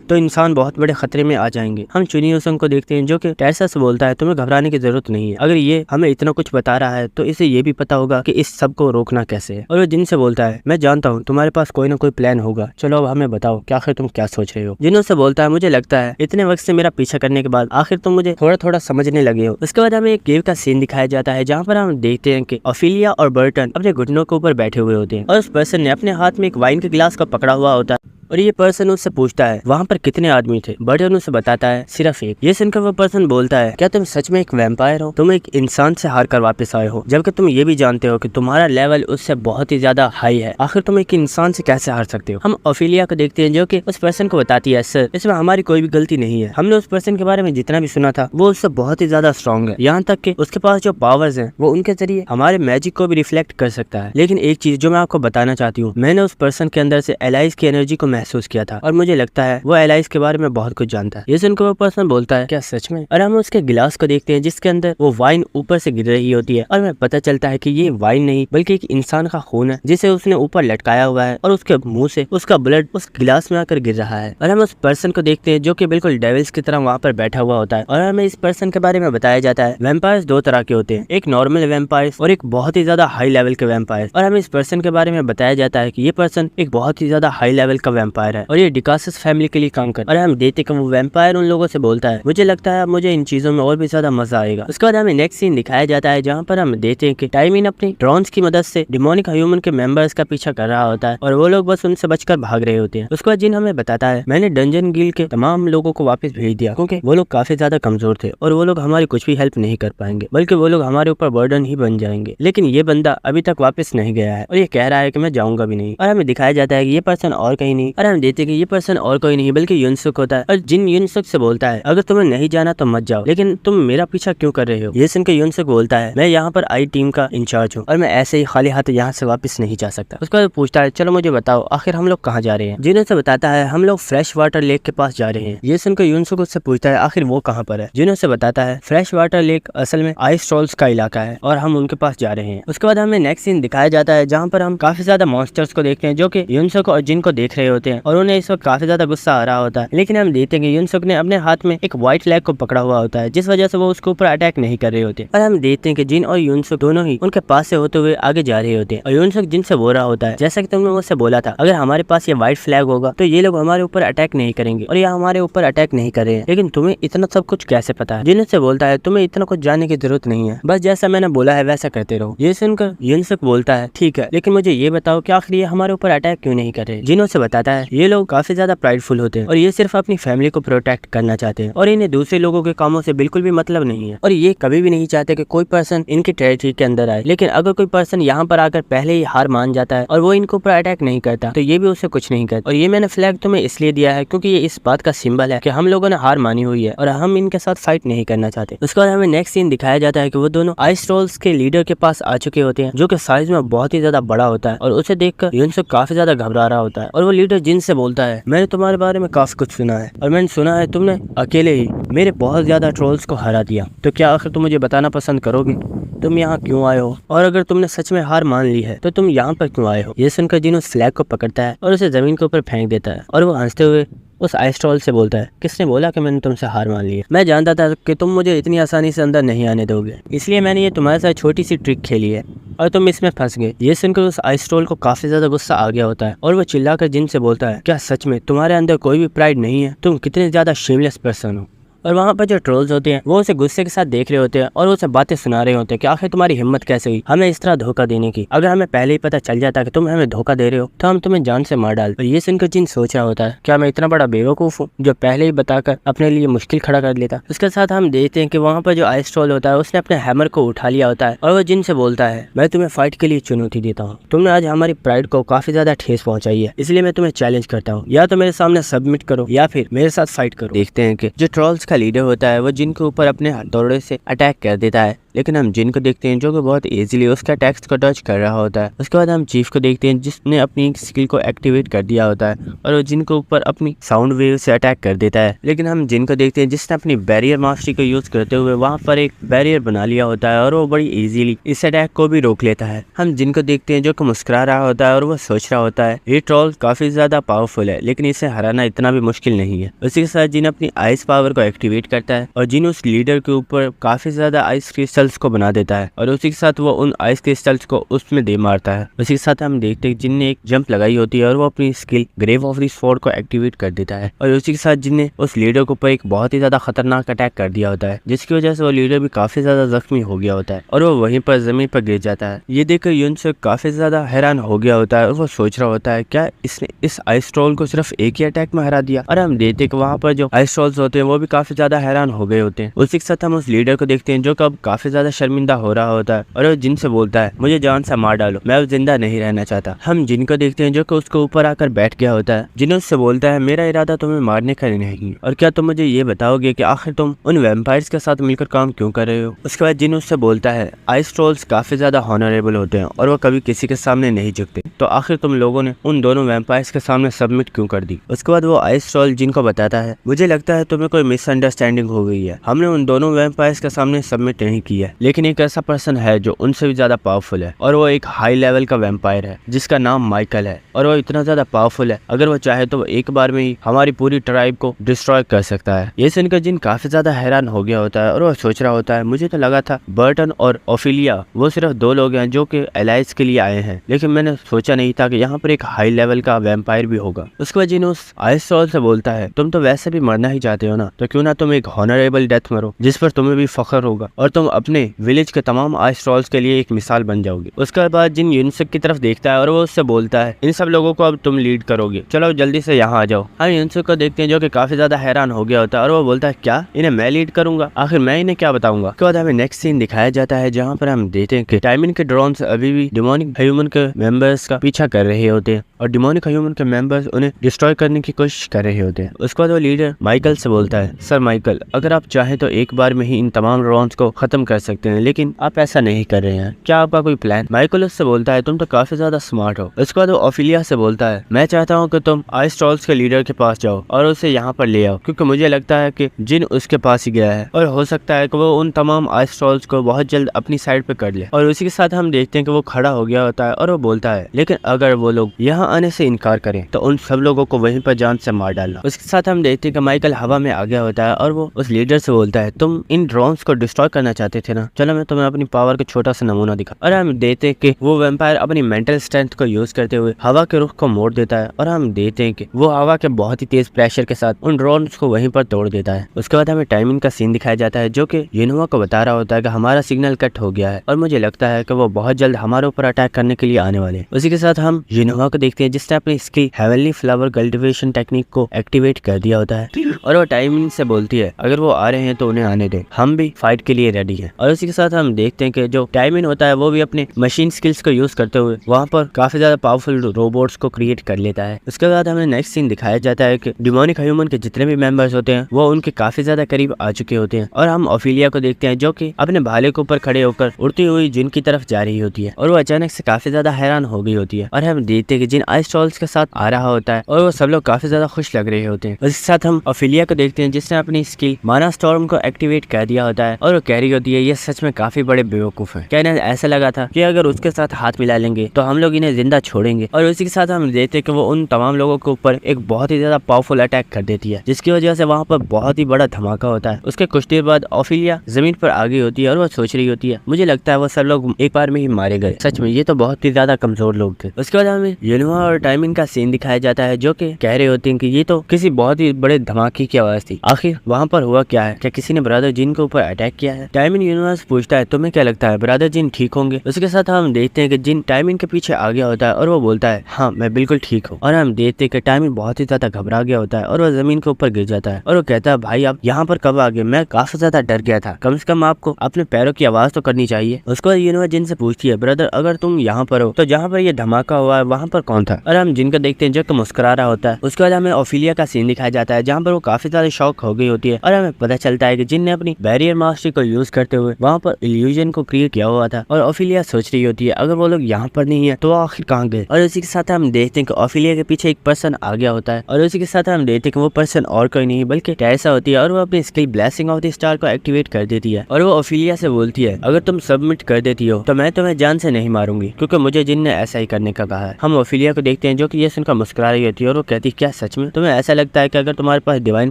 तो इंसान बहुत बड़े खतरे में आ जाएंगे। हम चुनियो सिंह को देखते हैं जो कि टेरेसा से बोलता है तुम्हें घबराने की जरूरत नहीं है, अगर ये हमें इतना कुछ बता रहा है तो इसे ये भी पता होगा कि इस सब को रोकना कैसे है। और वो जिन से बोलता है मैं जानता हूँ तुम्हारे पास कोई ना कोई प्लान होगा, चलो अब हमें बताओ कि आखिर तुम क्या सोच रहे हो। जिन से बोलता है मुझे लगता है इतने वक्त से मेरा पीछा करने के बाद आखिर तुम मुझे थोड़ा थोड़ा समझने लगे हो। उसके बाद हमें एक केव का सीन दिखाया जाता है जहाँ पर हम देखते हैं कि ओफिलिया और बर्टन अपने घुटनों के ऊपर बैठे हुए होते हैं और उस पर्सन ने अपने हाथ में एक वाइन के गिलास को पकड़ा हुआ होता है और ये पर्सन उससे पूछता है वहाँ पर कितने आदमी थे। बर्टन उसे बताता है सिर्फ एक। ये सुनकर वो पर्सन बोलता है क्या तुम सच में एक वैम्पायर हो, तुम एक इंसान से हार कर वापस आए हो जबकि तुम ये भी जानते हो कि तुम्हारा लेवल उससे बहुत ही ज्यादा हाई है, आखिर तुम एक इंसान से कैसे हार सकते हो। हम ओफिलिया को देखते हैं जो कि उस पर्सन को बताती है सर इसमें हमारी कोई भी गलती नहीं है, हमने उस पर्सन के बारे में जितना भी सुना था वो उससे बहुत ही ज्यादा स्ट्रॉन्ग है, यहाँ तक कि उसके पास जो पावर्स हैं वो उनके जरिए हमारे मैजिक को भी रिफ्लेक्ट कर सकता है। लेकिन एक चीज जो मैं आपको बताना चाहती हूँ, मैंने उस पर्सन के अंदर से एलाइज की एनर्जी को महसूस किया था और मुझे लगता है वो एलाइज के बारे में बहुत कुछ जानता है। ये सुनकर वो पर्सन बोलता है क्या सच में। और हम उसके गिलास को देखते हैं जिसके अंदर वो वाइन ऊपर से गिर रही होती है और हमें पता चलता है कि ये वाइन नहीं बल्कि एक इंसान का खून है जिसे उसने ऊपर लटकाया हुआ है और उसके मुंह से उसका ब्लड उस गिलास में आकर गिर रहा है। और हम उस पर्सन को देखते हैं जो कि बिल्कुल डेविल्स की तरह वहाँ पर बैठा हुआ होता है और हमें इस पर्सन के बारे में बताया जाता है वैम्पायर्स दो तरह के होते हैं, एक नॉर्मल वैम्पायर्स और एक बहुत ही ज्यादा हाई लेवल के वैम्पायर्स। और हमें इस पर्सन के बारे में बताया जाता है कि ये पर्सन एक बहुत ही ज्यादा हाई लेवल का वैम्पायर है और ये डिकासिस फैमिली के लिए काम कर। और हम देखते कि वो वैम्पायर उन लोगों से बोलता है मुझे लगता है मुझे इन चीजों में और भी ज्यादा मजा आएगा। उसके बाद हमें नेक्स्ट सीन दिखाया जाता है जहाँ पर हम देखते हैं कि टाइमिन अपनी ड्रोन्स की मदद से डिमोनिक ह्यूमन के मेंबर्स का पीछा कर रहा होता है और वो लोग बस उनसे बचकर भाग रहे होते हैं। उसके बाद जिन हमें बताता है मैंने डंजन गिल्ड के तमाम लोगों को वापस भेज दिया क्योंकि वो लोग काफी ज्यादा कमजोर थे और वो लोग हमारी कुछ भी हेल्प नहीं कर पाएंगे बल्कि वो लोग हमारे ऊपर बर्डन ही बन जाएंगे। लेकिन ये बंदा अभी तक वापस नहीं गया है और ये कह रहा है कि मैं जाऊंगा भी नहीं। और हमें दिखाया जाता है कि ये पर्सन और कहीं नहीं, और हम देखते हैं कि ये पर्सन और कोई नहीं बल्कि यूनसुक होता है। और जिन यूनसुक से बोलता है अगर तुम्हें नहीं जाना तो मत जाओ, लेकिन तुम मेरा पीछा क्यों कर रहे हो। ये सुनकर यूनसुक बोलता है मैं यहाँ पर आई टीम का इंचार्ज हूँ और मैं ऐसे ही खाली हाथ यहाँ से वापस नहीं जा सकता। उसके बाद पूछता है चलो मुझे बताओ आखिर हम लोग कहाँ जा रहे हैं। जिन से बताता है हम लोग फ्रेश वाटर लेक के पास जा रहे हैं। ये सुनकर यूनसुक उससे पूछता है आखिर वो कहाँ पर है। जिन से बताता है फ्रेश वाटर लेक असल में आइस ट्रॉल्स का इलाका है और हम उनके पास जा रहे हैं। उसके बाद हमें नेक्स्ट सीन दिखाया जाता है जहाँ पर हम काफी ज्यादा मॉन्स्टर्स को देखते हैं जो कि यूनसुक और जिन को देख रहे होते हैं। होते हैं और उन्हें इस वक्त काफी ज्यादा गुस्सा आ रहा होता है। लेकिन हम देखते हैं कि युनसुक ने अपने हाथ में एक व्हाइट फ्लैग को पकड़ा हुआ होता है, जिस वजह से वो उसके ऊपर अटैक नहीं कर रहे होते। और हम देखते हैं कि जिन और युनसुक दोनों ही उनके पास से होते हुए आगे जा रहे होते हैं और युनसुक जिन से बोल रहा होता है, जैसा कि तुमने मुझसे बोला था, अगर हमारे पास ये व्हाइट फ्लैग होगा तो ये लोग हमारे ऊपर अटैक नहीं करेंगे और ये हमारे ऊपर अटैक नहीं कर रहे हैं। लेकिन तुम्हें इतना सब कुछ कैसे पता है? जिन से बोलता है तुम्हें इतना कुछ जानने की जरूरत नहीं है, बस जैसा मैंने बोला है वैसा करते रहो। ये सुनकर युनसुक बोलता है ठीक है, लेकिन मुझे ये बताओ कि आखिर ये हमारे ऊपर अटैक क्यों नहीं कर रहे? जिन से बताता है ये लोग काफी ज्यादा प्राइडफुल होते हैं और ये सिर्फ अपनी फैमिली को प्रोटेक्ट करना चाहते हैं और इन्हें दूसरे लोगों के कामों से बिल्कुल भी मतलब नहीं है और ये कभी भी नहीं चाहते कि कोई पर्सन इनके टेरिटरी के अंदर आए। लेकिन अगर कोई पर्सन यहाँ पर आकर पहले ही हार मान जाता है और वो इनके ऊपर अटैक नहीं करता तो ये भी उससे कुछ नहीं करता। और ये मैंने फ्लैग तुम्हें इसलिए दिया है क्योंकि ये इस बात का सिंबल है कि हम लोगों ने हार मानी हुई है और हम इनके साथ फाइट नहीं करना चाहते। उसके बाद हमें नेक्स्ट सीन दिखाया जाता है कि वो दोनों आइस ट्रोल्स के लीडर के पास आ चुके होते हैं, जो कि साइज में बहुत ही ज्यादा बड़ा होता है और उसे देखकर युनसुक काफी ज्यादा घबरा रहा होता है। और वो लीडर जिन से बोलता है मैंने तुम्हारे बारे में काफी कुछ सुना है और मैंने सुना है तुमने अकेले ही मेरे बहुत ज्यादा ट्रोल्स को हरा दिया, तो क्या आखिर तुम मुझे बताना पसंद करोगे तुम यहाँ क्यों आए हो और अगर तुमने सच में हार मान ली है तो तुम यहाँ पर क्यों आए हो? ये सुनकर जिन उस फ्लैग को पकड़ता है और उसे जमीन के ऊपर फेंक देता है और वो हंसते हुए उस आइस ट्रोल से बोलता है किसने बोला कि मैंने तुमसे हार मान ली है? मैं जानता था कि तुम मुझे इतनी आसानी से अंदर नहीं आने दोगे, इसलिए मैंने ये तुम्हारे साथ छोटी सी ट्रिक खेली है और तुम इसमें फंस गए। ये सुनकर उस आइस ट्रोल को काफी ज्यादा गुस्सा आ गया होता है और वो चिल्लाकर जिन से बोलता है क्या सच में तुम्हारे अंदर कोई भी प्राइड नहीं है? तुम कितने ज्यादा शेमलेस पर्सन हो। और वहाँ पर जो ट्रोल्स होते हैं वो उसे गुस्से के साथ देख रहे होते हैं और उसे बातें सुना रहे होते हैं कि आखिर तुम्हारी हिम्मत कैसे हुई हमें इस तरह धोखा देने की? अगर हमें पहले ही पता चल जाता कि तुम हमें धोखा दे रहे हो तो हम तुम्हें जान से मार डालते। और ये सुनकर जिन सोच रहा होता है क्या मैं इतना बड़ा बेवकूफ हूँ जो पहले ही बताकर अपने लिए मुश्किल खड़ा कर लेता। उसके साथ हम देखते हैं कि वहाँ पर जो आइस ट्रोल होता है उसने अपने हैमर को उठा लिया होता है और वो जिन से बोलता है मैं तुम्हें फाइट के लिए चुनौती देता हूँ, तुमने आज हमारी प्राइड को काफी ज्यादा ठेस पहुंचाई है, इसलिए मैं तुम्हें चैलेंज करता हूँ, या तो मेरे सामने सबमिट करो या फिर मेरे साथ फाइट करो। देखते हैं कि जो ट्रोल्स का लीडर होता है वो जिन के ऊपर अपने हथौड़े से अटैक कर देता है, लेकिन हम जिन को देखते हैं जो कि बहुत इजीली उसका अटैक्स को डॉज कर रहा होता है। उसके बाद हम चीफ को देखते हैं जिसने अपनी स्किल को एक्टिवेट कर दिया होता है और वो जिन के ऊपर अपनी साउंड वेव से अटैक कर देता है। लेकिन हम जिन को देखते हैं जिसने अपनी बैरियर मास्टरी को यूज करते हुए वहां पर एक बैरियर बना लिया होता है और वो बड़ी इजीली इस अटैक को भी रोक लेता है। हम जिन को देखते हैं जो कि मुस्कुरा रहा होता है और वो सोच रहा होता है ये ट्रोल काफी ज्यादा पावरफुल है लेकिन इसे हराना इतना भी मुश्किल नहीं है। उसी के साथ जिन अपनी आइस पावर को एक्टिवेट करता है और जिन उस लीडर के ऊपर काफी ज्यादा आइस क्रिस्टल्स को बना देता है और उसी के साथ वो उन आइस क्रिस्टल्स को उसमें दे मारता है। उसी के साथ हम देखते हैं जिन ने एक जंप लगाई होती है और वो अपनी skill grave of the sword को एक्टिवेट कर देता है और उसी के साथ जिन ने उस लीडर के ऊपर एक बहुत ही ज्यादा खतरनाक अटैक कर दिया होता है जिसकी वजह से वो लीडर भी काफी ज्यादा जख्मी हो गया होता है और वो वहीं पर जमीन पर गिर जाता है। ये देखकर युनसुक काफी ज्यादा हैरान हो गया होता है और वो सोच रहा होता है क्या इसने इस आइस ट्रोल को सिर्फ एक ही अटैक में हरा दिया? और हम देखते हैं कि वहाँ पर जो आइस ट्रोल्स होते हैं वो भी काफी ज्यादा हैरान हो गए होते हैं। उसी के साथ हम उस लीडर को देखते हैं जो कब काफी ज्यादा शर्मिंदा हो रहा होता है और वो जिन से बोलता है मुझे जान से मार डालो, मैं अब जिंदा नहीं रहना चाहता। हम जिन को देखते हैं जो कि उसके ऊपर आकर बैठ गया होता है। जिन उससे बोलता है मेरा इरादा तुम्हें मारने का नहीं और क्या तुम मुझे ये बताओगे कि आखिर तुम उन वैम्पायर्स के साथ मिलकर काम क्यों कर रहे हो? उसके बाद जिन उससे बोलता है आइस ट्रोल्स काफी ज्यादा हॉनरेबल होते हैं और वो कभी किसी के सामने नहीं झुकते, तो आखिर तुम लोगों ने उन दोनों वैम्पायर्स के सामने सबमिट क्यों कर दी? उसके बाद वो आइस ट्रोल जिन को बताता है मुझे लगता है तुम्हें कोई मिसअंडरस्टैंडिंग हो गई है, हमने उन दोनों वैम्पायर्स के सामने सबमिट नहीं किया, लेकिन एक ऐसा पर्सन है जो उनसे भी ज्यादा पावरफुल है और वो एक हाई लेवल का वैम्पायर है जिसका नाम माइकल है और वो इतना ज्यादा पावरफुल है अगर वो चाहे तो एक बार में ही हमारी पूरी ट्राइब को डिस्ट्रॉय कर सकता है। ये सुनकर जिन काफी ज्यादा हैरान हो गया होता है और वो सोच रहा होता है मुझे तो लगा था बर्टन और ओफिलिया वो सिर्फ दो लोग हैं जो कि एलाइज के लिए आए हैं, लेकिन मैंने सोचा नहीं था कि यहाँ पर एक हाई लेवल का वैम्पायर भी होगा। उसके बाद जिन उस आइस ट्रोल से बोलता है तुम तो वैसे भी मरना ही चाहते हो ना, तो क्यों ना तुम एक हॉनरेबल डेथ मरो जिस पर तुम्हें भी फख्र होगा और तुम अपने विलेज के तमाम आइस ट्रोल्स के लिए एक मिसाल बन जाओगे। उसके बाद जिन युनसुक की तरफ देखता है और वो उससे बोलता है इन सब लोगों को अब तुम लीड करोगे, चलो जल्दी से यहाँ आ जाओ। हम युनसुक को देखते हैं जो कि काफी ज्यादा हैरान हो गया होता है और वो बोलता है क्या इन्हें मैं लीड करूंगा? आखिर मैं इन्हें क्या बताऊंगा? उसके बाद हमें नेक्स्ट सीन दिखाया जाता है जहाँ पर हम देखते हैं कि टाइमिन के ड्रोन्स अभी भी डिमोनिक ह्यूमन के मेंबर्स का पीछा कर रहे होते हैं और डिमोनिक ह्यूमन के मेंबर्स उन्हें डिस्ट्रॉय करने की कोशिश कर रहे होते हैं। उसके बाद वो लीडर माइकल से बोलता है सर सर माइकल, अगर आप चाहें तो एक बार में ही इन तमाम ड्रोन्स को खत्म कर सकते हैं, लेकिन आप ऐसा नहीं कर रहे हैं। क्या आपका कोई प्लान? माइकल उससे बोलता है तुम तो काफी ज्यादा स्मार्ट हो। उसके बाद वो ओफिलिया से बोलता है मैं चाहता हूँ कि तुम आइस ट्रॉल्स के लीडर के पास जाओ और उसे यहाँ पर ले आओ, क्योंकि मुझे लगता है कि जिन उसके पास ही गया है और हो सकता है कि वो उन तमाम आइस ट्रॉल्स को बहुत जल्द अपनी साइड पे कर ले। और उसी के साथ हम देखते हैं कि वो खड़ा हो गया होता है और वो बोलता है लेकिन अगर वो लोग यहाँ आने से इनकार करें तो उन सब लोगों को वहीं पर जान से मार डालना। उसके साथ हम देखते हैं कि माइकल हवा में आ गया होता है और वो उस लीडर से बोलता है तुम इन ड्रोन्स को डिस्ट्रॉय करना चाहते थे ना, चलो मैं तुम्हें अपनी पावर का छोटा सा नमूना दिखा। और हम देखते हैं कि वो वैम्पायर अपनी मेंटल स्ट्रेंथ को यूज करते हुए हवा के रुख को मोड़ देता है और हम देखते हैं कि वो हवा के बहुत ही तेज प्रेशर के साथ उन ड्रोन्स को वहीं पर तोड़ देता है। उसके बाद हमें टाइमिंग का सीन दिखाया जाता है जो कि युनहुआ को बता रहा होता है कि हमारा सिग्नल कट हो गया है और मुझे लगता है कि वो बहुत जल्द हमारे ऊपर अटैक करने के लिए आने वाले हैं। उसी के साथ हम युनहुआ को देखते हैं जिसने अपनी skill heavenly flower cultivation technique को एक्टिवेट कर दिया होता है और वो टाइमिंग से बोलती है अगर वो आ रहे हैं तो उन्हें आने दे, हम भी फाइट के लिए रेडी हैं। और उसी के साथ हम देखते हैं कि जो टाइमिंग होता है वो भी अपने मशीन स्किल्स को यूज करते हुए वहाँ पर काफी ज्यादा पावरफुल रोबोट्स को क्रिएट कर लेता है। उसके बाद हमें नेक्स्ट सीन दिखाया जाता है कि डिमोनिक ह्यूमन के जितने भी मेंबर्स होते हैं वो उनके काफी ज्यादा करीब आ चुके होते हैं और हम ओफिलिया को देखते हैं जो कि अपने भाले के ऊपर खड़े होकर उड़ती हुई जिन की तरफ जा रही होती है और वो अचानक से काफी ज्यादा हैरान हो गई होती है। और हम देखते हैं कि जिन आइस ट्रॉल्स के साथ आ रहा होता है और वो सब लोग काफी ज्यादा खुश लग रहे होते हैं। उसके साथ हम ओफिलिया को देखते हैं जिसने अपनी स्किल माना स्टॉर्म को एक्टिवेट कर दिया होता है और वो कह रही होती है ये सच में काफी बड़े बेवकूफ है, कहने ऐसा लगा था कि अगर उसके साथ हाथ मिला लेंगे तो हम लोग इन्हें जिंदा छोड़ेंगे। और उसी के साथ हम देखते हैं कि वो उन तमाम लोगों के ऊपर एक बहुत ही ज्यादा पावरफुल अटैक कर देती है जिसकी वजह से वहाँ पर बहुत ही बड़ा धमाका होता है। उसके कुछ देर बाद ओफिलिया जमीन पर आ गई होती है और वो सोच रही होती है मुझे लगता है वो सब लोग एक बार में ही मारे गए, सच में ये तो बहुत ही ज्यादा कमजोर लोग थे। उसके बाद हमें युनहुआ और टाइमिंग का सीन दिखाया जाता है जो कि कह रहे होते हैं कि ये तो किसी बहुत ही बड़े धमाके की आवाज थी, आखिर वहाँ पर हुआ क्या है, क्या किसी ने ब्रदर जिन के ऊपर अटैक किया है। टाइमिंग युनहुआ से पूछता है तुम्हें क्या लगता है ब्रदर जिन ठीक होंगे? उसके साथ हम देखते हैं कि जिन टाइमिंग के पीछे आ गया होता है और वो बोलता है हाँ मैं बिल्कुल ठीक हूँ। और हम देखते हैं कि टाइमिंग बहुत ही ज्यादा घबरा गया होता है और वो जमीन के ऊपर गिर जाता है और वो कहता है भाई आप यहाँ पर कब आ गए, मैं काफी ज्यादा डर गया था, कम से कम आपको अपने पैरों की आवाज तो करनी चाहिए। उसके बाद युनहुआ जिन से पूछती है ब्रदर अगर तुम यहाँ पर हो तो जहाँ पर ये धमाका हुआ है वहाँ पर कौन था? और हम जिन को देखते हैं जो मुस्कुरा रहा होता है। उसके बाद हमें ओफिलिया का सीन दिखाया जाता है जहाँ पर वो काफी ज्यादा शॉक हो गई होती है और हमें पता चलता है कि जिन ने अपनी बैरियर मास्टरी को यूज करते हुए वहाँ पर इल्यूजन को क्रिएट किया हुआ था और ओफिलिया सोच रही होती है अगर वो लोग यहाँ पर नहीं है तो आखिर कहाँ गए। और उसी के साथ हम देखते हैं कि ओफिलिया के पीछे एक पर्सन आ गया होता है और उसी के साथ हम देखते हैं कि वो पर्सन और कोई नहीं बल्कि टेरेसा होती है और वो अपनी skill blessing of the star को एक्टिवेट कर देती है और वो ओफिलिया से बोलती है अगर तुम सबमिट कर देती हो तो मैं तुम्हें जान से नहीं मारूंगी क्योंकि मुझे जिन ने ऐसा ही करने का कहा है। हम ओफिलिया को देखते हैं जो कि ये सुनकर मुस्कुरा रही होती है और वो कहती है क्या सच में तुम्हें ऐसा लगता है कि अगर तुम्हारे पास डिवाइन